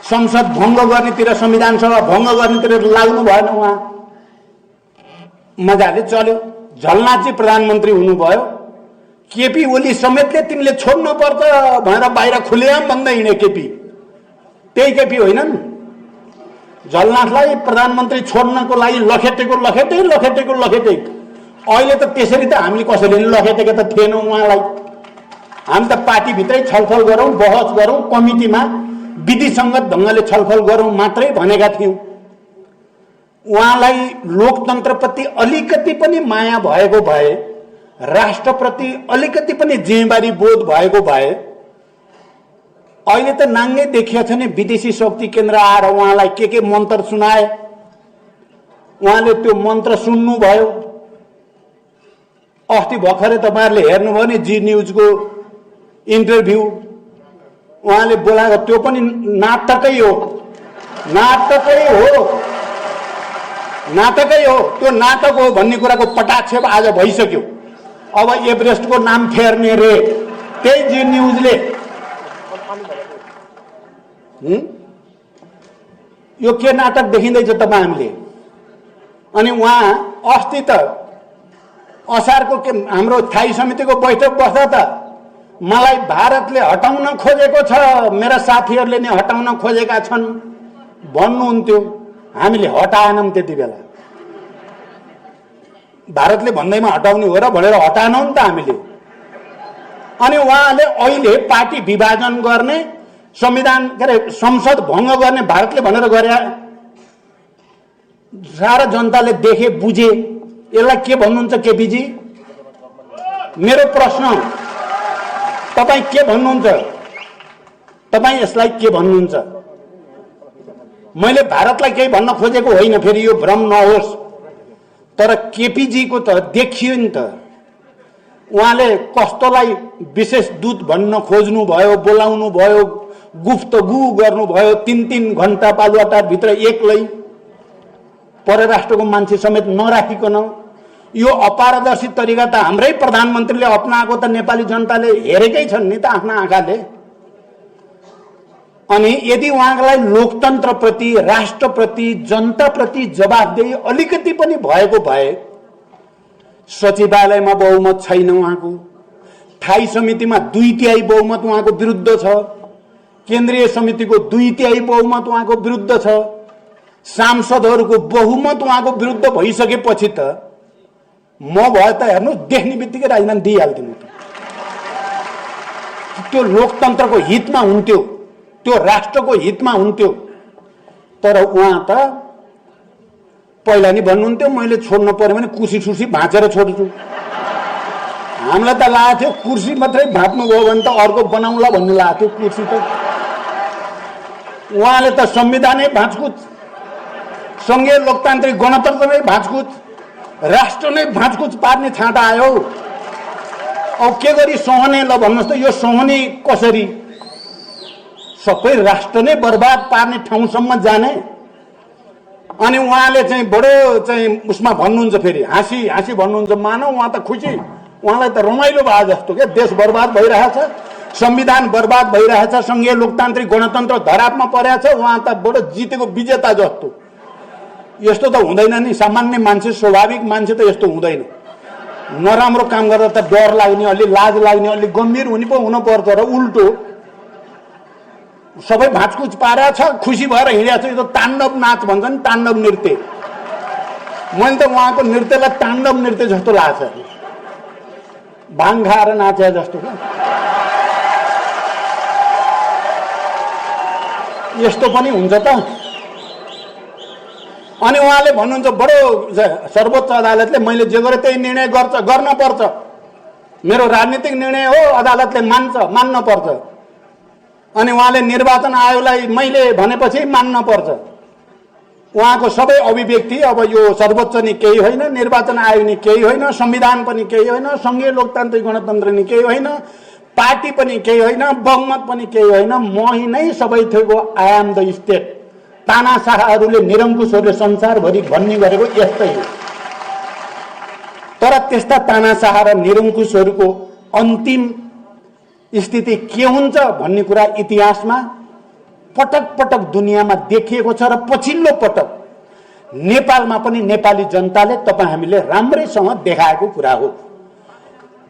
संसद भङ्ग गर्नेतिर, संविधान सभा भङ्ग गर्नेतिर लाग्नु भएन, उहाँ मजाले चल्यो। झलनाथजी प्रधानमन्त्री हुनुभयो, केपी ओली समेतले तिमीले छोड्नु पर्छ भनेर बाहिर खुलेआम भन्दै हिँडे केपी। त्यही केपी होइनन्? झलनाथलाई प्रधानमन्त्री छोड्नको लागि लखेटेको लखेटे। अहिले त त्यसरी त हामीले कसैले नि लखेटेको त थिएनौँ उहाँलाई। हामी त पार्टीभित्रै छलफल गरौँ, बहस गरौँ, कमिटीमा विधिसङ्गत ढङ्गले छलफल गरौँ मात्रै भनेका थियौँ। उहाँलाई लोकतन्त्रप्रति अलिकति पनि माया भएको भए, राष्ट्रप्रति अलिकति पनि जिम्मेवारी बोध भएको भए, अहिले त नाङ्गै देखिया छ नि विदेशी शक्ति केन्द्र आएर उहाँलाई के मन्त्र सुनाए। उहाँले त्यो मन्त्र सुन्नुभयो, अस्ति भर्खरै तपाईहरुले हेर्नुभयो नि जी न्यूजको इन्टरभ्यू, उहाँले बोलाएको त्यो पनि नाटकै हो, नाटकै हो, नाटकै हो। त्यो नाटक हो भन्ने कुराको पटाक्षेप आज भइसक्यो। अब एभरेस्टको नाम फेर्ने रे त्यही जी न्यूजले। यो के नाटक देखिँदैछ तपाईहरुले? अनि उहाँ अस्ति त असारको के हाम्रो स्थायी समितिको बैठक बस्दा त मलाई भारतले हटाउन खोजेको छ, मेरा साथीहरूले नै हटाउन खोजेका छन् भन्नुहुन्थ्यो। हामीले हटाएनौं त्यति बेला। भारतले भन्दैमा हटाउने हो र भनेर हटाएनौं नि त हामीले। अनि उहाँले अहिले पार्टी विभाजन गर्ने, संविधान के अरे संसद भङ्ग गर्ने भारतले भनेर गरे। सारा जनताले देखे बुझे। यसलाई के भन्नुहुन्छ केपीजी? मेरो प्रश्न, तपाई के भन्नुहुन्छ? तपाई यसलाई के भन्नुहुन्छ? मैले भारतलाई केही भन्न खोजेको होइन, फेरि यो भ्रम नहोस्। तर केपीजी को त देखियो नि त, उहाँले कस्तोलाई विशेष दूत भन्न खोज्नु भयो, बोलाउनु भयो, गुफ्तगु गर्नु भयो। 3-3 घण्टा बालुवाटार भित्र एक्लै परराष्ट्रको मान्छे समेत नराखिकन। यो अपारदर्शी तरिका त हाम्रै प्रधानमन्त्रीले अपनाएको त नेपाली जनताले हेरेकै छन् नि त आफ्ना आँखाले। अनि यदि उहाँलाई लोकतन्त्रप्रति, राष्ट्रप्रति, जनताप्रति जवाफदेही अलिकति पनि भएको भए, सचिवालयमा बहुमत छैन उहाँको, स्थायी समितिमा 2/3 बहुमत उहाँको विरुद्ध छ, केन्द्रीय समितिको 2/3 बहुमत उहाँको विरुद्ध छ, सांसदहरूको बहुमत उहाँको विरुद्ध भइसकेपछि त म भए त हेर्नु देख्ने बित्तिकै राजीनामा दिइहाल्दिनु। त्यो लोकतन्त्रको हितमा हुन्थ्यो, त्यो राष्ट्रको हितमा हुन्थ्यो। तर उहाँ त पहिला नि भन्नुहुन्थ्यो मैले छोड्नु पर्यो भने कुर्सी भाँचेर छोड्छु। हामीलाई त लागेको थियो कुर्सी मात्रै भाँच्नु भयो भने त अर्को बनाउला भन्ने लागेको थियो। कुर्सी त उहाँले त संविधानै भाँचकुच, संघीय लोकतान्त्रिक गणतन्त्र नै भाँचकुच, राष्ट्र नै भाँचकुच पार्ने छाँट आयो। अब के गरी सहने? ल भन्नुहोस् त, यो सहने कसरी? सबै राष्ट्र नै बर्बाद पार्ने ठाउँसम्म जाने। अनि उहाँले चाहिँ बडो चाहिँ उसमा भन्नुहुन्छ, फेरि हाँसी हाँसी भन्नुहुन्छ। मानौ उहाँ त खुसी, उहाँलाई त रमाइलो भयो जस्तो के। देश बर्बाद भइरहेछ, संविधान बर्बाद भइरहेछ, संघीय लोकतान्त्रिक गणतन्त्र धरापमा परेछ, उहाँ त बडो जितेको विजेता जस्तो। यस्तो त हुँदैन नि। सामान्य मान्छे, स्वाभाविक मान्छे त यस्तो हुँदैन। नराम्रो काम गर्दा त डर लाग्ने, अलि लाज लाग्ने, अलि गम्भीर हुने पो हुन पर्छ। र उल्टो सबै भाँचकुच पारेछ, खुसी भएर हिँडेछ। यो त ताण्डव नाच भन्छ नि, ताण्डव नृत्य। मैले त उहाँको नृत्यलाई ताण्डव नृत्य जस्तो लाग्छ, भाङ खाएर नाचे जस्तो क्या। यस्तो पनि हुन्छ त। अनि उहाँले भन्नुहुन्छ बडो सर्वोच्च अदालतले मैले जे गरे त्यही निर्णय गर्न पर्छ, मेरो राजनीतिक निर्णय हो, अदालतले मान्न पर्छ। अनि उहाँले निर्वाचन आयोगलाई मैले भनेपछि मान्न पर्छ। उहाँको सबै अभिव्यक्ति अब यो सर्वोच्च नि केही होइन, निर्वाचन आयोग नि केही होइन, संविधान पनि केही होइन, संघीय लोकतान्त्रिक गणतन्त्र नि केही होइन, पार्टी पनि केही होइन, बहुमत पनि केही होइन, म नै सबै थोकको आई एम द स्टेट। तानाशाहहरूले, निरङ्कुशहरूले संसारभरि भन्ने गरेको यस्तै हो। तर त्यस्ता तानाशाह र निरङ्कुशहरूको अन्तिम स्थिति के हुन्छ भन्ने कुरा इतिहासमा पटक पटक दुनियाँमा देखिएको छ। र पछिल्लो पटक नेपालमा पनि नेपाली जनताले तपाईँ हामीले राम्रैसँग देखाएको कुरा हो।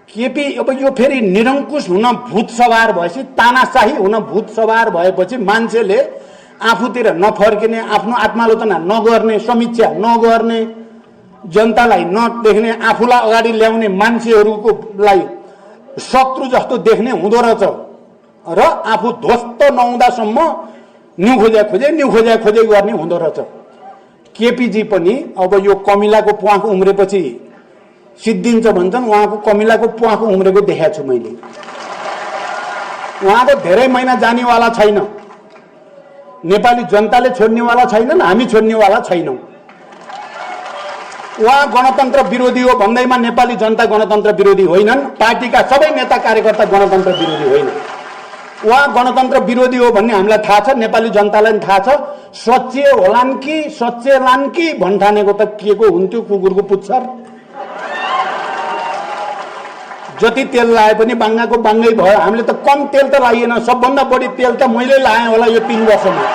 केपी अब यो फेरि निरङ्कुश हुन भूत सवार भएपछि, तानाशाही हुन भूत सवार भएपछि मान्छेले आफूतिर नफर्किने, आफ्नो आत्मालोचना नगर्ने, समीक्षा नगर्ने, जनतालाई नदेख्ने, आफूलाई अगाडि ल्याउने मान्छेहरूलाई शत्रु जस्तो देख्ने हुँदो रहेछ। र आफू ध्वस्त नहुँदासम्म न्यु खोजे गर्ने हुँदो रहेछ। केपीजी पनि अब यो कमिलाको प्वाख उम्रेपछि सिद्धिन्छ भन्छन्, उहाँको कमिलाको प्वाख उम्रेको देखाएको छु मैले। उहाँको धेरै महिना जानेवाला छैन, नेपाली जनताले छोड्नेवाला छैनन्, हामी छोड्नेवाला छैनौँ। उहाँ गणतन्त्र विरोधी हो भन्दैमा नेपाली जनता गणतन्त्र विरोधी होइनन्। पार्टीका सबै नेता कार्यकर्ता गणतन्त्र विरोधी होइन। उहाँ गणतन्त्र विरोधी हो भन्ने हामीलाई थाहा छ, नेपाली जनतालाई पनि थाहा छ। सच्चे होलान् कि सच्चेलान् कि भन्ठानेको त के को हुन्थ्यो कुकुरको पुच्छर। जति तेल लाए पनि बाङ्गाको बाङ्गै भयो। हामीले त कम तेल त लाइएन, सबभन्दा बढी तेल त मैले लाएँ होला यो 3 वर्षमा।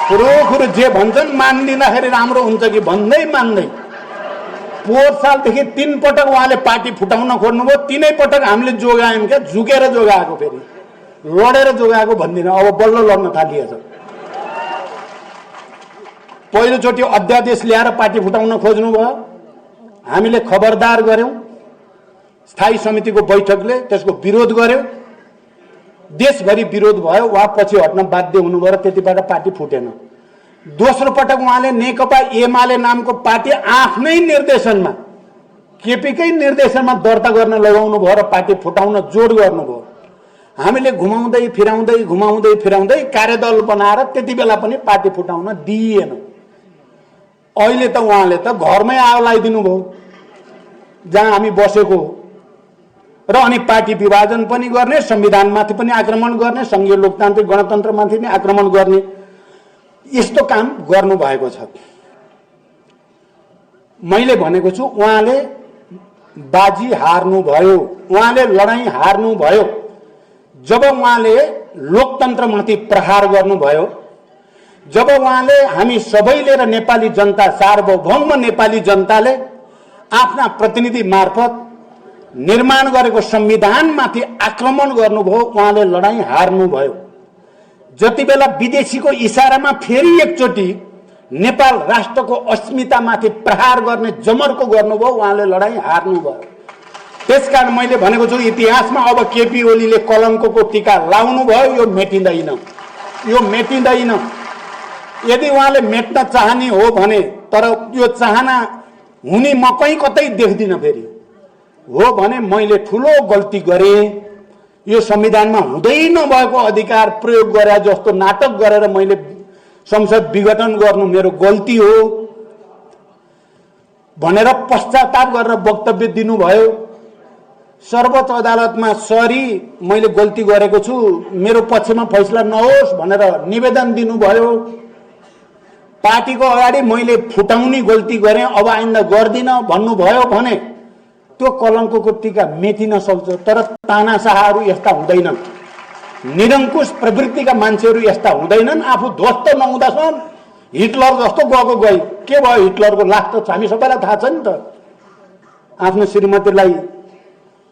कुरो जे भन्छन् मानिदिँदाखेरि राम्रो हुन्छ कि भन्दै मान्दै पोहोर सालदेखि 3 पटक उहाँले पार्टी फुटाउन खोज्नुभयो। 3 पटक हामीले जोगायौँ क्या, झुकेर जोगाएको, फेरि लडेर जोगाएको भन्दिनँ, अब बल्ल लड्न थालिएछ। पहिलोचोटि अध्यादेश ल्याएर पार्टी फुटाउन खोज्नुभयो, हामीले खबरदार गर्यौँ। स्थायी समितिको बैठकले त्यसको विरोध गर्यो, देशभरि विरोध भयो, उहाँ पछि हट्न बाध्य हुनुभयो र त्यतिबाट पार्टी फुटेन। दोस्रो पटक उहाँले नेकपा एमाले नामको पार्टी आफ्नै निर्देशनमा, केपीकै निर्देशनमा दर्ता गर्न लगाउनु भयो र पार्टी फुटाउन जोड गर्नुभयो। हामीले घुमाउँदै फिराउँदै कार्यदल बनाएर त्यति बेला पनि पार्टी फुटाउन दिइएन। अहिले त उहाँले त घरमै आगो लगाइदिनु भयो जहाँ हामी बसेको, र अनि पार्टी विभाजन पनि गर्ने, संविधानमाथि पनि आक्रमण गर्ने, संघीय लोकतान्त्रिक गणतन्त्रमाथि पनि आक्रमण गर्ने, यस्तो काम गर्नुभएको छ। मैले भनेको छु उहाँले बाजी हार्नुभयो, उहाँले लडाईँ हार्नुभयो। जब उहाँले लोकतन्त्रमाथि प्रहार गर्नुभयो, जब उहाँले हामी सबैले र नेपाली जनता, सार्वभौम नेपाली जनताले आफ्ना प्रतिनिधि मार्फत निर्माण गरेको संविधानमाथि आक्रमण गर्नुभयो, उहाँले लडाईँ हार्नुभयो। जति बेला विदेशीको इशारामा फेरि एकचोटि नेपाल राष्ट्रको अस्मितामाथि प्रहार गर्ने जमर्को गर्नुभयो, उहाँले लडाईँ हार्नुभयो। त्यसकारण मैले भनेको छु इतिहासमा अब केपी ओलीले कलङ्कको टीका लाउनु भयो, यो मेटिँदैन, यो मेटिँदैन। यदि उहाँले मेट्न चाहने हो भने, तर यो चाहना हुने म कहीँ कतै देख्दिनँ। फेरि हो भने मैले ठुलो गल्ती गरेँ, यो संविधानमा हुँदै नभएको अधिकार प्रयोग गरे जस्तो नाटक गरेर मैले संसद विघटन गर्नु मेरो गल्ती हो भनेर पश्चाताप गरेर वक्तव्य दिनुभयो। सर्वोच्च अदालतमा सरी मैले गल्ती गरेको छु, मेरो पक्षमा फैसला नहोस् भनेर निवेदन दिनुभयो। पार्टीको अगाडि मैले फुटाउने गल्ती गरेँ, अब आइन्दा गर्दिन भन्नुभयो भने त्यो कलङ्कको टीका मेटिन सक्छ। तर तानाशाहहरू यस्ता हुँदैनन्, निरङ्कुश प्रवृत्तिका मान्छेहरू यस्ता हुँदैनन्। आफू ध्वस्त नहुँदासम्म हिटलर जस्तो गएको गई। के भयो हिटलरको लास्ट त हामी सबैलाई थाहा छ नि त। आफ्नो श्रीमतीलाई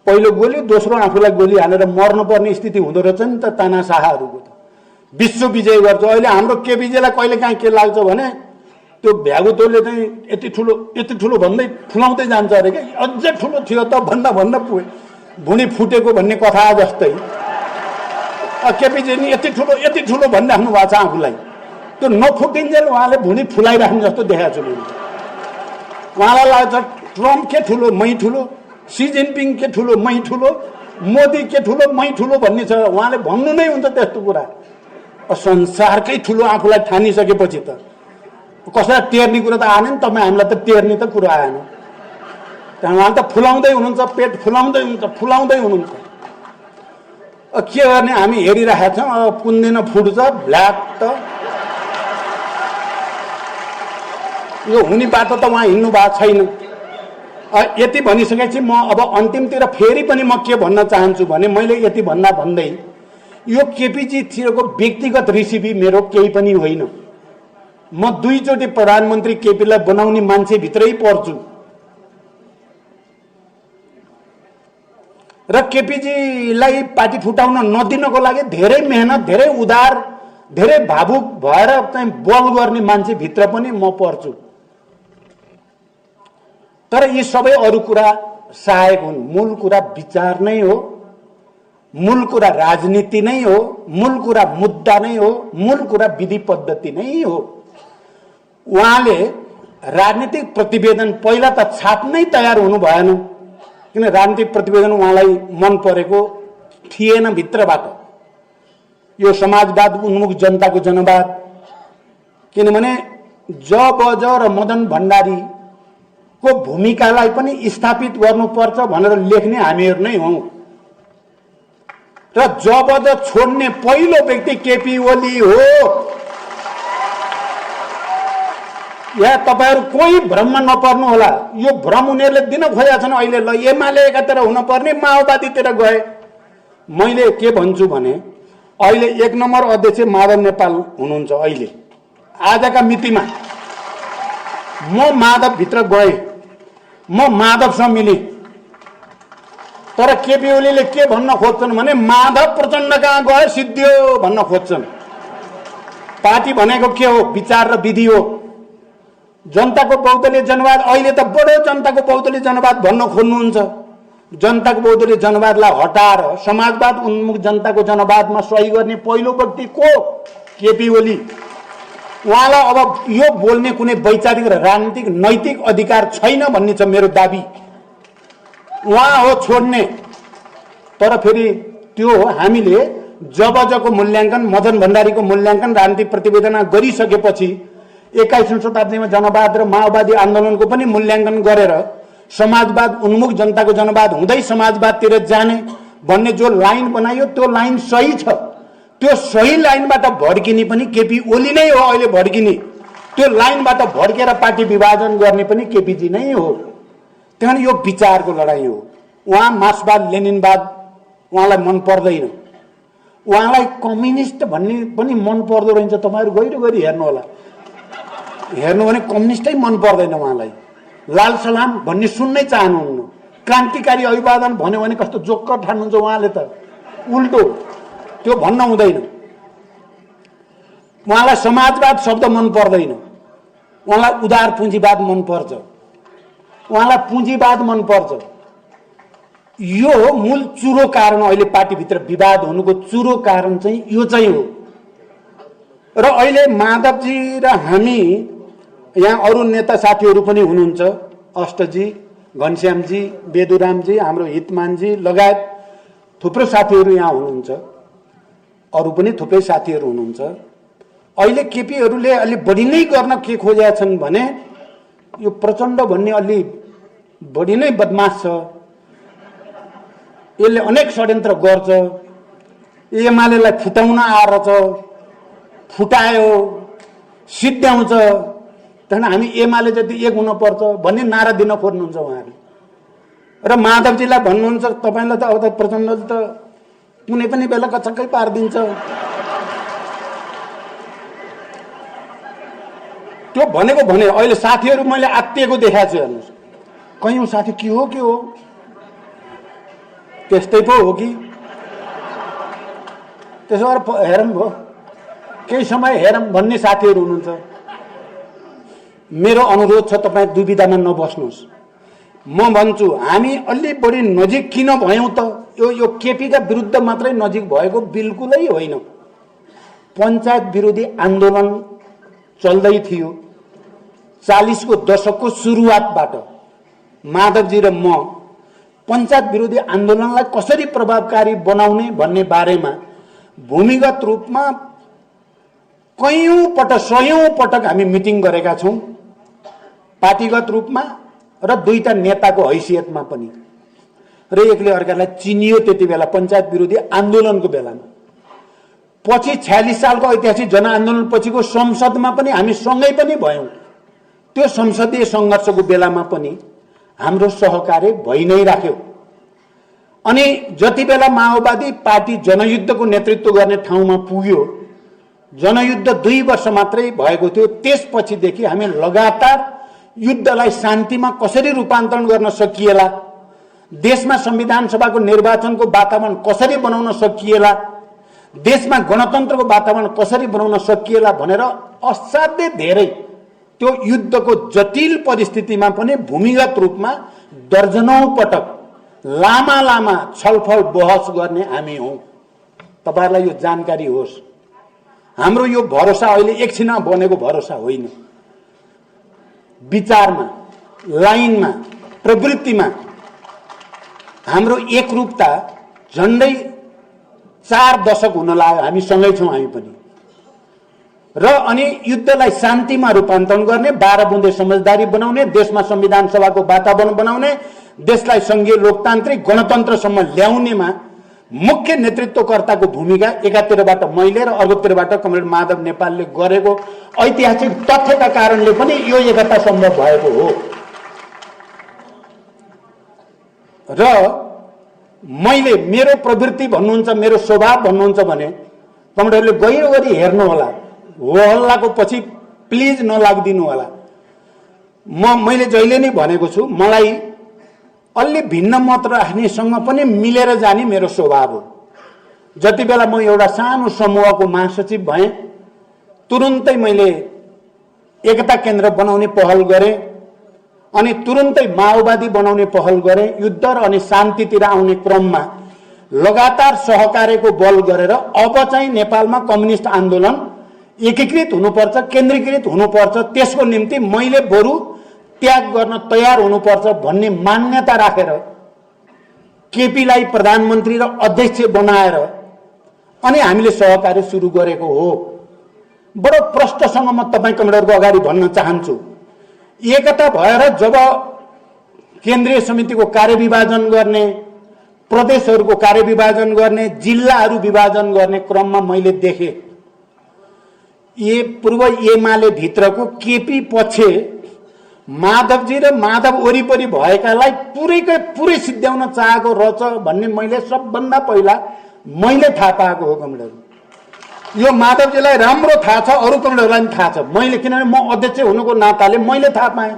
पहिलो गोली, दोस्रो आफूलाई गोली हालेर मर्नुपर्ने स्थिति हुँदो रहेछ नि त तानाशाहहरूको। त विश्व विजय गर्छ। अहिले हाम्रो केपीजीलाई कहिले काहीँ के लाग्छ भने त्यो भ्यागुतोले चाहिँ यति ठुलो भन्दै फुलाउँदै जान्छ अरे क्या, अझै ठुलो थियो त भन्दा पुगे भुँडी फुटेको भन्ने कथा जस्तै केपीजी नि यति ठुलो भनिराख्नु भएको छ आफूलाई। त्यो नफुटिन्जेल उहाँले भुँडी फुलाइराख्नु जस्तो देखाएको छु मैले। उहाँलाई लाग्छ ट्रम्प के ठुलो मै ठुलो, सी जिनपिङ के ठुलो मै ठुलो, मोदी के ठुलो मै ठुलो भन्ने छ। उहाँले भन्नु नै हुन्छ त्यस्तो कुरा। संसारकै ठुलो आफूलाई ठानिसकेपछि त कसैलाई टेर्ने कुरा त आएन नि। तपाईँ हामीलाई त टेर्ने त कुरा आएन। त्यहाँ उहाँले त फुलाउँदै हुनुहुन्छ, पेट फुलाउँदै हुनुहुन्छ। के गर्ने, हामी हेरिरहेका छौँ। अब कुन दिन फुट्छ ब्ल्याक त यो हुने बाटो त उहाँ हिँड्नु भएको छैन। यति भनिसकेपछि म अब अन्तिमतिर फेरि पनि म के भन्न चाहन्छु भने, मैले यति भन्दै यो केपीजीतिरको व्यक्तिगत रेसिपी मेरो केही पनि होइन। म 2 चोटि प्रधानमन्त्री केपीलाई बनाउने मान्छे भित्रै पर्छु र केपीजीलाई पार्टी फुटाउन नदिनको लागि धेरै मेहनत, धेरै उदार, धेरै भावुक भएर चाहिँ बल गर्ने मान्छे भित्र पनि म पर्छु। तर यी सबै अरू कुरा सहायक हुन्। मूल कुरा विचार नै हो, मूल कुरा राजनीति नै हो, मूल कुरा मुद्दा नै हो, मूल कुरा विधि पद्धति नै हो। उहाँले राजनीतिक प्रतिवेदन पहिला त छाप्नै तयार हुनु भएन, किन राजनीतिक प्रतिवेदन उहाँलाई मन परेको थिएन भित्रबाट। यो समाजवाद उन्मुख जनताको जनवाद, किनभने ज बज र मदन भण्डारी को भूमिकालाई पनि स्थापित गर्नुपर्छ भनेर लेख्ने हामीहरू नै हौं र जबरजस्त छोड्ने पहिलो व्यक्ति केपी ओली हो। यहाँ तपाईहरु कोही भ्रममा नपर्नु होला। यो भ्रम उनीहरुले दिन खोजेका छन्। अहिले ल एमाले एकातिर हुन पर्ने माओवादीतिर गए। मैले के भन्छु भने अहिले 1 नम्बर अध्यक्ष माधव नेपाल हुनुहुन्छ। अहिले आजका मितिमा म माधव भित्र गए, म माधवसँग मिले, तर केपी ओलीले के भन्न खोज्छन् भने माधव प्रचण्ड कहाँ गए सिद्धियो भन्न खोज्छन्। पार्टी भनेको के हो? विचार र विधि हो। जनताको बहुदलीय जनवाद अहिले त बडो जनताको बहुदलीय जनवाद भन्न खोज्नुहुन्छ। जनताको बहुदलीय जनवादलाई हटाएर समाजवाद उन्मुख जनताको जनवादमा सही गर्ने पहिलो व्यक्ति को? केपी ओली। उहाँलाई अब यो बोल्ने कुनै वैचारिक र राजनीतिक नैतिक अधिकार छैन भन्ने छ मेरो दाबी। उहाँ हो छोड्ने। तर फेरि त्यो हामीले जबजको मूल्याङ्कन, मदन भण्डारीको मूल्याङ्कन, राजनीतिक प्रतिवेदन गरिसकेपछि 21औं शताब्दीमा जनवाद र माओवादी आन्दोलनको पनि मूल्याङ्कन गरेर समाजवाद उन्मुख जनताको जनवाद हुँदै समाजवादतिर जाने भन्ने जो लाइन बनाइयो त्यो लाइन सही छ। त्यो सही लाइनबाट भड्किने पनि केपी ओली नै हो। अहिले भड्किने त्यो लाइनबाट भड्केर पार्टी विभाजन गर्ने पनि केपीजी नै हो। त्यहाँ यो विचारको लडाई हो। उहाँ मार्क्सवाद लेनिनवाद उहाँलाई मन पर्दैन। उहाँलाई कम्युनिस्ट भन्ने पनि मन पर्दो रहेछ। तपाईहरु गइरगरि हेर्नु होला। हेर्नु भने कम्युनिस्टै मन पर्दैन उहाँलाई। लाल सलाम भन्ने सुन्नै चाहनुहुन्न। क्रान्तिकारी अभिवादन भन्यो भने कस्तो जोक्क ठान्नुहुन्छ उहाँले त। उल्टो त्यो भन्न हुँदैन। उहाँलाई समाजवाद शब्द मन पर्दैन। उहाँलाई उदार पुँजीवाद मन पर्छ। उहाँलाई पुँजीवाद मन पर्छ। यो मूल चुरो कारण अहिले पार्टीभित्र विवाद हुनुको चुरो कारण चाहिँ यो चाहिँ हो। र अहिले माधवजी र हामी यहाँ अरु नेता साथीहरू पनि हुनुहुन्छ। अष्टजी, घनश्यामजी, बेदुरामजी, हाम्रो हितमानजी लगायत थुप्रो साथीहरू यहाँ हुनुहुन्छ। अरु पनि थुप्रै साथीहरू हुनुहुन्छ। अहिले केपीहरूले अलि बढी नै गर्न के खोजेका छन् भने यो प्रचण्ड भन्ने अलि बढी नै बदमाश छ। यसले अनेक षड्यन्त्र गर्छ। एमालेलाई फुटाउन आएर छ, फुटायो, सिद्ध्याउँछ। त्यहाँदेखि हामी एमाले जति एक हुन पर्छ भन्ने नारा दिन खोज्नुहुन्छ उहाँहरूले। र माधवजीलाई भन्नुहुन्छ तपाईलाई त अब त प्रचण्डले त कुनै पनि बेला कचक्कै पारिदिन्छ। त्यो भनेको भने अहिले साथीहरू मैले आत्तिएको देखाएको छु। हेर्नुहोस् कयौं साथी के हो त्यस्तै पो हो कि त्यसो भएर हेरौँ भयो केही समय हेरौँ भन्ने साथीहरू हुनुहुन्छ। मेरो अनुरोध छ तपाईँ दुविधामा नबस्नुहोस्। म भन्छु हामी अलि बढी नजिक किन भयौं त? यो केपीका विरुद्ध मात्रै नजिक भएको बिल्कुलै होइन। पञ्चायत विरोधी आन्दोलन चल्दै थियो। 40 को दशकको सुरुवातबाट माधवजी र म पञ्चायत विरोधी आन्दोलनलाई कसरी प्रभावकारी बनाउने भन्ने बारेमा भूमिगत रूपमा कयौं पटक सयौं पटक हामी मिटिङ गरेका छौं। पार्टीगत रूपमा र दुईटा नेताको हैसियतमा पनि। र एकले अर्कालाई चिनियो त्यति बेला पञ्चायत विरोधी आन्दोलनको बेलामा। पछि 46 सालको ऐतिहासिक जनआन्दोलन पछिको संसदमा पनि हामी सँगै पनि भयौं। त्यो संसदीय संघर्षको बेलामा पनि हाम्रो सहकार्य भइ नै राख्यो। अनि जति बेला माओवादी पार्टी जनयुद्धको नेतृत्व गर्ने ठाउँमा पुग्यो, जनयुद्ध 2 वर्ष मात्रै भएको थियो। त्यसपछिदेखि हामी लगातार युद्धलाई शान्तिमा कसरी रूपान्तरण गर्न सकिएला, देशमा संविधान सभाको निर्वाचनको वातावरण कसरी बनाउन सकिएला, देशमा गणतन्त्रको वातावरण कसरी बनाउन सकिएला भनेर असाध्यै धेरै त्यो युद्धको जटिल परिस्थितिमा पनि भूमिगत रूपमा दर्जनौं पटक लामा छलफल बहस गर्ने हामी हौं। तपाईहरुलाई यो जानकारी होस्। हाम्रो यो भरोसा अहिले एकछिनमा बनेको भरोसा होइन। विचारमा, लाइनमा, प्रवृत्तिमा हाम्रो एकरूपता झन्डै 4 दशक हुन लाग्यो। हामी सँगै छौं। हामी पनि र अनि युद्धलाई शान्तिमा रूपान्तरण गर्ने, 12 बुँदे समझदारी बनाउने, देशमा संविधान सभाको वातावरण बनाउने, देशलाई संघीय लोकतान्त्रिक गणतन्त्रसम्म ल्याउनेमा मुख्य नेतृत्वकर्ताको भूमिका एकातिरबाट मैले र अर्कोतिरबाट कमरेड माधव नेपालले गरेको ऐतिहासिक तथ्यका कारणले पनि यो एकता सम्भव भएको हो। र मैले मेरो प्रवृत्ति भन्नुहुन्छ, मेरो स्वभाव भन्नुहुन्छ भने कमरेडले गहिरो गरी हेर्नु होला, हो हल्लाको पछि प्लिज नलागिदिनु होला। मैले जहिले नै भनेको छु, मलाई अलि भिन्न मत राख्नेसँग पनि मिलेर जाने मेरो स्वभाव हो। जति बेला म एउटा सानो समूहको महासचिव भएँ, तुरुन्तै मैले एकता केन्द्र बनाउने पहल गरेँ, अनि तुरुन्तै माओवादी बनाउने पहल गरेँ। युद्ध र अनि शान्तितिर आउने क्रममा लगातार सहकार्यको बल गरेर अब चाहिँ नेपालमा कम्युनिस्ट आन्दोलन एकीकृत हुनुपर्छ, केन्द्रीकृत हुनुपर्छ, त्यसको निम्ति मैले बरु त्याग गर्न तयार हुनुपर्छ भन्ने मान्यता राखेर केपीलाई प्रधानमन्त्री र अध्यक्ष बनाएर अनि हामीले सहकार्य सुरु गरेको हो। बडो प्रष्टसँग म तपाईँ कमरेडको अगाडि भन्न चाहन्छु, एकता भएर जब केन्द्रीय समितिको कार्यविभाजन गर्ने, प्रदेशहरूको कार्यविभाजन गर्ने, जिल्लाहरू विभाजन गर्ने क्रममा मैले देखेँ पूर्व एमाले भित्रको केपी पक्ष माधवजी र माधव वरिपरि भएकालाई पुरैकै पुरै सिद्ध्याउन चाहेको रहेछ भन्ने मैले सबभन्दा पहिला मैले थाहा पाएको हो। कमरेड यो माधवजीलाई राम्रो थाहा छ, अरू कमरेडलाई पनि थाहा छ। मैले किनभने म अध्यक्ष हुनुको नाताले मैले थाहा पाएँ।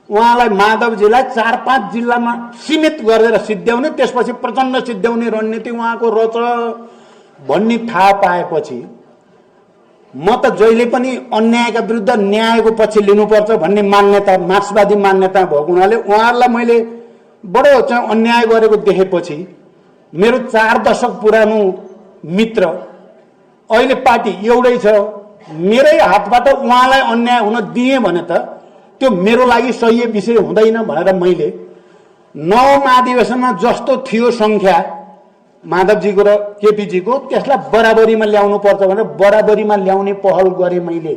उहाँलाई माधवजीलाई 4-5 जिल्लामा सीमित गरेर सिद्ध्याउने, त्यसपछि प्रचण्ड सिद्ध्याउने रणनीति उहाँको रहेछ भन्ने थाहा पाएपछि म त जहिले पनि अन्यायका विरुद्ध न्यायको पक्ष लिनुपर्छ भन्ने मान्यता, मार्क्सवादी मान्यता भएको हुनाले उहाँहरूलाई मैले बडो चाहिँ अन्याय गरेको देखेपछि मेरो 4 दशक पुरानो मित्र अहिले पार्टी एउटै छ, मेरै हातबाट उहाँलाई अन्याय हुन दिएँ भने त त्यो मेरो लागि सही विषय हुँदैन भनेर मैले 9 महाधिवेशनमा जस्तो थियो संख्या माधवजीको र केपीजीको, त्यसलाई बराबरीमा ल्याउनु पर्छ भनेर बराबरीमा ल्याउने पहल गरेँ मैले।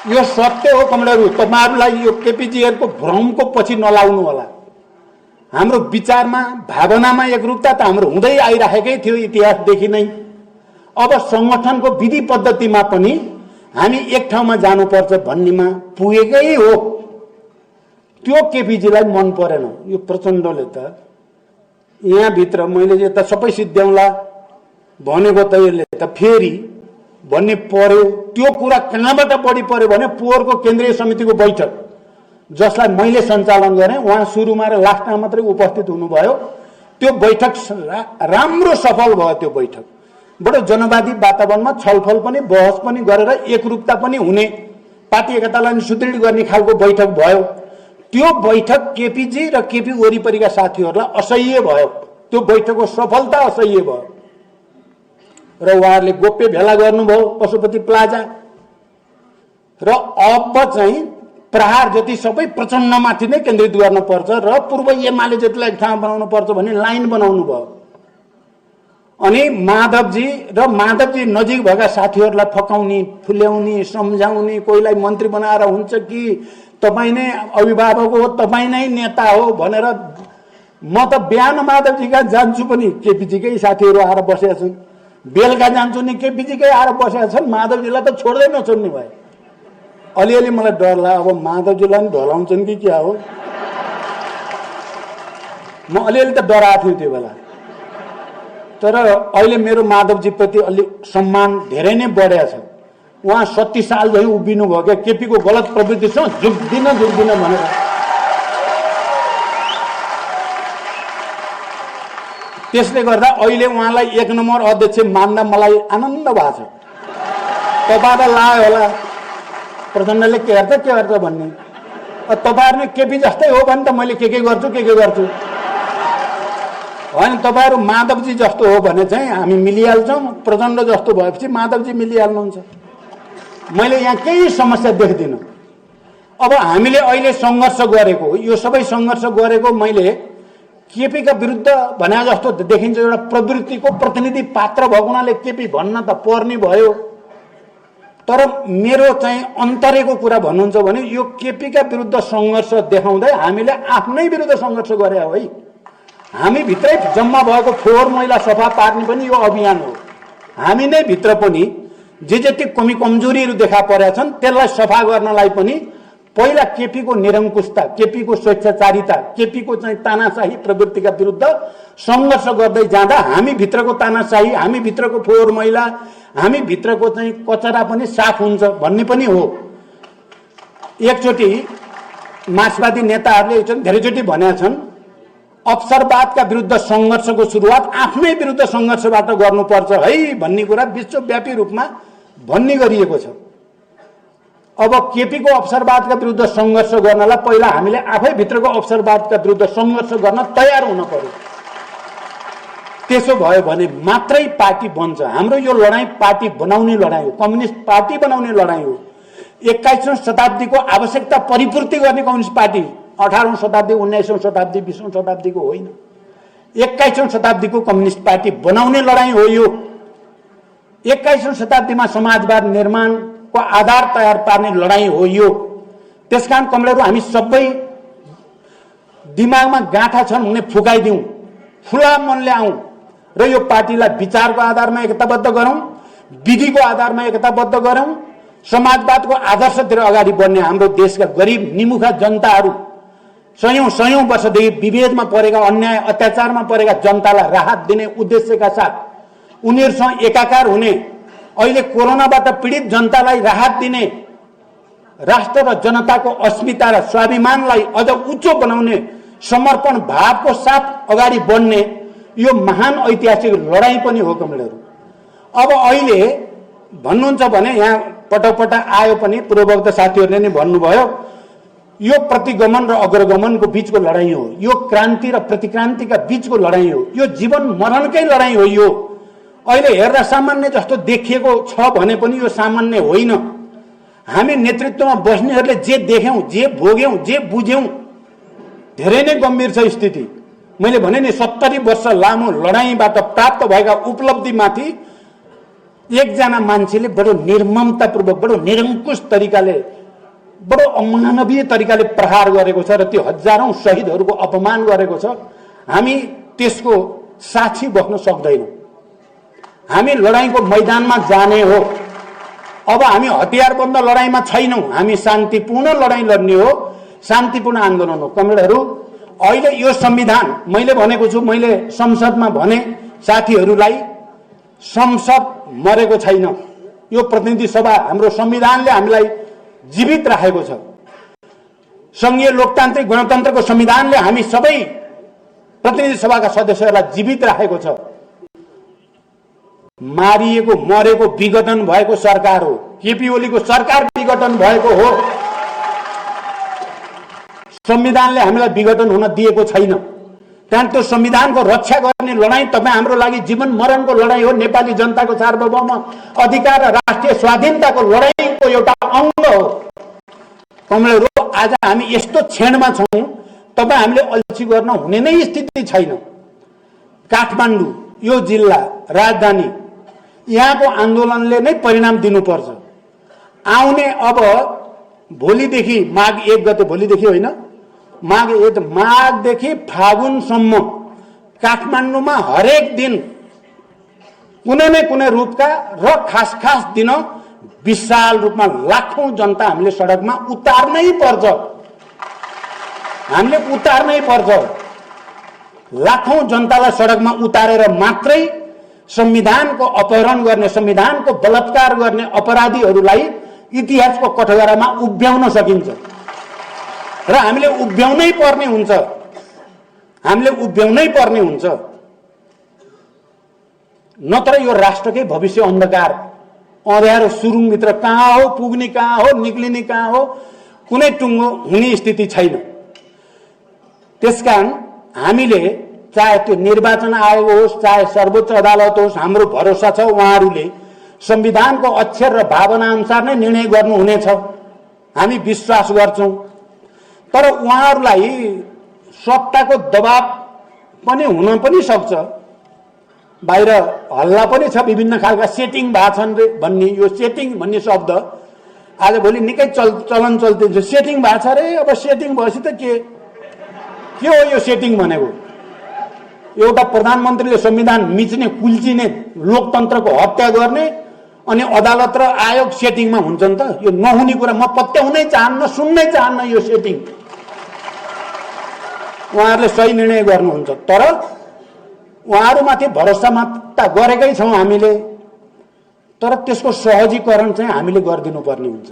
यो सत्य हो कमरेडहरू, तपाईहरुलाई यो केपीजीहरुको भ्रमको पछि नलाउनु होला। हाम्रो विचारमा, भावनामा एकरूपता त हाम्रो हुँदै आइराखेकै थियो इतिहासदेखि नै। अब संगठनको विधि पद्धतिमा पनि हामी एक ठाउँमा जानुपर्छ भन्नेमा पुगेकै हो। त्यो केपीजीलाई मन परेन। यो प्रचण्डले त यहाँ भित्र मैले त सबै सिद्ध्याउला भनेको त यसले त फेरि भन्ने पर्यो। त्यो कुरा कहाँबाट बढी पर्यो भने पोहोरको केन्द्रीय समितिको बैठक जसलाई मैले सञ्चालन गरेँ, उहाँ सुरुमा र लास्टमा मात्रै उपस्थित हुनुभयो। त्यो बैठक राम्रो सफल भयो। त्यो बैठक बडो जनवादी वातावरणमा छलफल पनि बहस पनि गरेर एकरूपता पनि हुने, पार्टी एकतालाई सुदृढ गर्ने खालको बैठक भयो। त्यो बैठक केपीजी र केपी वरिपरिका साथीहरूलाई असह्य भयो। त्यो बैठकको सफलता असह्य भयो र उहाँहरूले गोप्य भेला गर्नुभयो पशुपति प्लाजा। र अब चाहिँ प्रहार जति सबै प्रचण्डमाथि नै केन्द्रित गर्न पर्छ र पूर्व एमाले जतिलाई एक ठाउँ बनाउनु पर्छ भन्ने लाइन बनाउनु भयो। अनि माधवजी र माधवजी नजिक भएका साथीहरूलाई फकाउने, फुल्याउने, सम्झाउने, कोहीलाई मन्त्री बनाएर हुन्छ कि तपाईँ नै अभिभावक हो, तपाईँ नै नेता हो भनेर म त बिहान माधवजी कहाँ जान्छु पनि केपीजीकै साथीहरू आएर बसेका छन्, बेलुका जान्छु नि केपीजीकै आएर बसेका छन्। माधवजीलाई त छोड्दै नछोड्ने भयो। अलिअलि मलाई डर लाग्यो, अब माधवजीलाई पनि ढलाउँछन् कि क्या हो। म अलिअलि त डराएको थियो त्यो बेला। तर अहिले मेरो माधवजीप्रति अलि सम्मान धेरै नै बढेको छ। उहाँ 37 साल झै उभिनु भयो क्या केपीको गलत प्रवृत्तिसँग झुक्दिन भनेर। त्यसले गर्दा अहिले उहाँलाई 1 नम्बर अध्यक्ष मान्दा मलाई आनन्द भएको छ। तपाईँलाई लाग्यो होला प्रचण्डले के गर्छ भन्ने। तपाईँहरू नै केपी जस्तै हो भने त मैले के गर्छु होइन। तपाईँहरू माधवजी जस्तो हो भने चाहिँ हामी मिलिहाल्छौँ। प्रचण्ड जस्तो भएपछि माधवजी मिलिहाल्नुहुन्छ। मैले यहाँ केही समस्या देख्दिनँ। अब हामीले अहिले सङ्घर्ष गरेको, यो सबै सङ्घर्ष गरेको मैले केपीका विरुद्ध भने जस्तो देखिन्छ एउटा प्रवृत्तिको प्रतिनिधि पात्र भएको हुनाले केपी भन्न त पर्ने भयो। तर मेरो चाहिँ अन्तरेको कुरा भन्नुहुन्छ भने यो केपीका विरुद्ध सङ्घर्ष देखाउँदै हामीले आफ्नै विरुद्ध सङ्घर्ष गरे हो है। हामी भित्रै जम्मा भएको फोहोर मैला सफा पार्ने पनि यो अभियान हो। हामी नै भित्र पनि जे जति कमी कमजोरीहरू देखा परेका छन् त्यसलाई सफा गर्नलाई पनि पहिला केपीको निरङ्कुशता, केपीको स्वेच्छाचारिता, केपीको चाहिँ तानाशाही प्रवृत्तिका विरुद्ध सङ्घर्ष गर्दै जाँदा हामी भित्रको तानाशाही, हामी भित्रको फोहोर मैला, हामी भित्रको चाहिँ कचरा पनि साफ हुन्छ भन्ने पनि हो। एकचोटि मार्क्सवादी नेताहरूले धेरैचोटि भनेका छन् अवसरवादका विरुद्ध सङ्घर्षको सुरुवात आफ्नै विरुद्ध सङ्घर्षबाट गर्नुपर्छ है भन्ने कुरा विश्वव्यापी रूपमा भन्ने गरिएको छ। अब केपीको अवसरवादका विरुद्ध सङ्घर्ष गर्नलाई पहिला हामीले आफै भित्रको अवसरवादका विरुद्ध सङ्घर्ष गर्न तयार हुन पर्यो। त्यसो भयो भने मात्रै पार्टी बन्छ। हाम्रो यो लडाईँ पार्टी बनाउने लडाईँ हो, कम्युनिस्ट पार्टी बनाउने लडाईँ हो। 21औं शताब्दीको आवश्यकता परिपूर्ति गर्ने कम्युनिस्ट पार्टी 18औं शताब्दी, 19औं शताब्दी, 20औं शताब्दीको होइन, 21औं शताब्दीको कम्युनिस्ट पार्टी बनाउने लडाईँ हो यो। 21औं शताब्दीमा समाजवाद निर्माणको आधार तयार पार्ने लडाईँ हो यो। त्यसकारण कमरेडहरू हामी सबै दिमागमा गाँठा छन् भने फुकाइदिउँ, खुला मनले आउँ र यो पार्टीलाई विचारको आधारमा एकताबद्ध गरौँ, विधिको आधारमा एकताबद्ध गरौँ, समाजवादको आदर्शतिर अगाडि बढ्ने हाम्रो देशका गरिब निमुखा जनताहरू, सयौं वर्षदेखि विभेदमा परेका, अन्याय अत्याचारमा परेका जनतालाई राहत दिने उद्देश्यका साथ उनीहरूसँग एकाकार हुने, अहिले कोरोनाबाट पीडित जनतालाई राहत दिने, राष्ट्र र जनताको अस्मिता र स्वाभिमानलाई अझ उच्च बनाउने समर्पण भावको साथ अगाडि बढ्ने यो महान ऐतिहासिक लडाईँ पनि हो कमरेडहरू। अब अहिले भन्नुहुन्छ भने यहाँ पटक आयो पनि पूर्ववक्त साथीहरूले नै भन्नुभयो यो प्रतिगमन र अग्रगमनको बीचको लडाईँ हो, यो क्रान्ति र प्रतिक्रान्तिका बीचको लडाईँ हो, यो जीवन मरणकै लडाईँ हो। यो अहिले हेर्दा सामान्य जस्तो देखिएको छ भने पनि यो सामान्य होइन। हामी नेतृत्वमा बस्नेहरूले जे देख्यौं, जे भोग्यौं, जे बुझ्यौं धेरै नै गम्भीर छ स्थिति। मैले भने नि 70 वर्ष लामो लडाईँबाट प्राप्त भएका उपलब्धिमाथि एकजना मान्छेले बडो निर्ममतापूर्वक, बडो निरङ्कुश तरिकाले, बडो अमानवीय तरिकाले प्रहार गरेको छ र त्यो हजारौं शहीदहरूको अपमान गरेको छ। हामी त्यसको साक्षी बस्न सक्दैनौँ। हामी लडाईँको मैदानमा जाने हो। अब हामी हतियारबन्द लडाईँमा छैनौँ, हामी शान्तिपूर्ण लडाईँ लड्ने हो, शान्तिपूर्ण आन्दोलन हो। कमरेडहरू अहिले यो संविधान मैले भनेको छु, मैले संसदमा भने साथीहरूलाई संसद मरेको छैन, यो प्रतिनिधि सभा हाम्रो संविधानले हामीलाई जीवित राखेको छ। संघीय लोकतान्त्रिक गणतन्त्रको संविधानले हामी सबै प्रतिनिधि सभाका सदस्यहरूलाई जीवित राखेको छ। मारिएको मरेको विघटन भएको सरकार हो, केपी ओलीको सरकार विघटन भएको हो। संविधानले हामीलाई विघटन हुन दिएको छैन। त्यहाँ त्यो संविधानको रक्षा गर्ने लडाईँ तपाईँ हाम्रो लागि जीवन मरणको लडाईँ हो। नेपाली जनताको सार्वभौम अधिकार र राष्ट्रिय स्वाधीनताको लडाईँको एउटा अङ्ग हो। कमरेडहरू आज हामी यस्तो क्षणमा छौँ, तपाईँ हामीले अल्छी गर्न हुने नै स्थिति छैन। काठमाडौँ यो जिल्ला राजधानी, यहाँको आन्दोलनले नै परिणाम दिनुपर्छ। आउने अब भोलिदेखि माघ 1 गते, भोलिदेखि होइन, माघदेखि फागुनसम्म काठमाडौँमा हरेक दिन कुनै न कुनै रूपका र खास दिन विशाल रूपमा लाखौं जनता हामीले सडकमा उतार्नै पर्छ। हामीले उतार्नै पर्छ। लाखौं जनतालाई सडकमा उतारेर मात्रै संविधानको अपहरण गर्ने, संविधानको बलात्कार गर्ने अपराधीहरूलाई इतिहासको कठघरामा उभ्याउन सकिन्छ र हामीले उभ्याउनै पर्ने हुन्छ। हामीले उभ्याउनै पर्ने हुन्छ, नत्र यो राष्ट्रकै भविष्य अन्धकार, अँध्यारो सुरुङभित्र कहाँ हो पुग्ने, कहाँ हो निक्लिने, कहाँ हो कुनै टुङ्गो हुने स्थिति छैन। त्यसकारण हामीले चाहे त्यो निर्वाचन आयोग होस्, चाहे सर्वोच्च अदालत होस्, हाम्रो भरोसा छ उहाँहरूले संविधानको अक्षर र भावना अनुसार नै निर्णय गर्नुहुनेछ, हामी विश्वास गर्छौं। तर उहाँहरूलाई सत्ताको दबाव पनि हुन पनि सक्छ। बाहिर हल्ला पनि छ, विभिन्न खालका सेटिङ भएको छन् रे भन्ने, यो सेटिङ भन्ने शब्द आजभोलि निकै चलन चल्ती छ। सेटिङ भएको छ रे, अब सेटिङ भएपछि त के हो यो सेटिङ भनेको? एउटा प्रधानमन्त्रीले संविधान मिच्ने, कुल्चिने, लोकतन्त्रको हत्या गर्ने अनि अदालत र आयोग सेटिङमा हुन्छन् त? यो नहुने कुरा, म पत्याउनै चाहन्न, सुन्नै चाहन्न यो सेटिङ। उहाँहरूले सही निर्णय गर्नुहुन्छ, तर उहाँहरूमाथि भरोसा मात्र गरेकै छौँ हामीले, तर त्यसको सहजीकरण चाहिँ हामीले गरिदिनु पर्ने हुन्छ।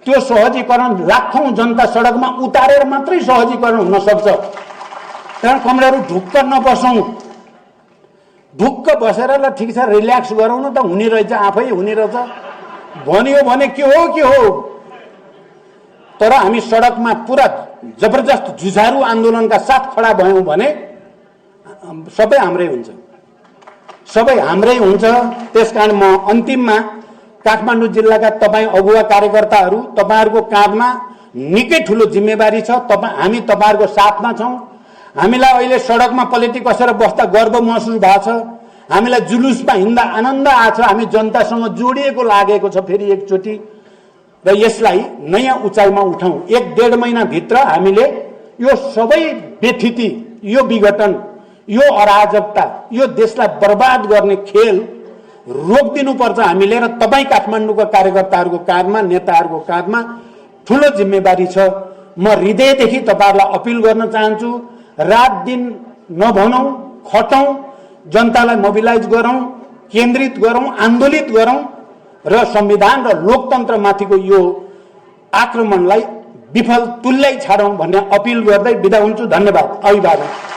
त्यो सहजीकरण लाखौं जनता सडकमा उतारेर मात्रै सहजीकरण हुन सक्छ। कारण कमरेहरू ढुक्क नबसौँ, ढुक्क बसेर ल ठिक छ रिल्याक्स गरौँ न त, हुने रहेछ, आफै हुने रहेछ भनियो भने के हो। तर हामी सडकमा पुरा जबरजस्त जुझारु आन्दोलनका साथ खडा भयौँ भने सबै हाम्रै हुन्छ, सबै हाम्रै हुन्छ। त्यसकारण म अन्तिममा काठमाडौँ जिल्लाका तपाईँ अगुवा कार्यकर्ताहरू, तपाईँहरूको काँधमा निकै ठुलो जिम्मेवारी छ। हामी तपाईँहरूको साथमा छौँ। हामीलाई अहिले सडकमा पलेटी कसेर बस्दा गर्व महसुस भएको छ, हामीलाई जुलुसमा हिँड्दा आनन्द आएको छ। हामी जनतासँग जोडिएको लागेको छ फेरि एकचोटि, र यसलाई नयाँ उचाइमा उठाउँ। 1-1.5 महिनाभित्र हामीले यो सबै बेथिति, यो विघटन, यो अराजकता, यो देशलाई बर्बाद गर्ने खेल रोकिदिनुपर्छ हामीले। र तपाईँ काठमाडौँका कार्यकर्ताहरूको काँधमा, नेताहरूको काँधमा ठुलो जिम्मेवारी छ। म हृदयदेखि तपाईँहरूलाई अपिल गर्न चाहन्छु, रात दिन नभनौँ, खटौँ, जनतालाई मोबिलाइज गरौँ, केन्द्रित गरौँ, आन्दोलित गरौँ र संविधान र लोकतन्त्रमाथिको यो आक्रमणलाई विफल तुल्याइ छाडौँ भन्ने अपिल गर्दै बिदा हुन्छु। धन्यवाद, अभिवादन।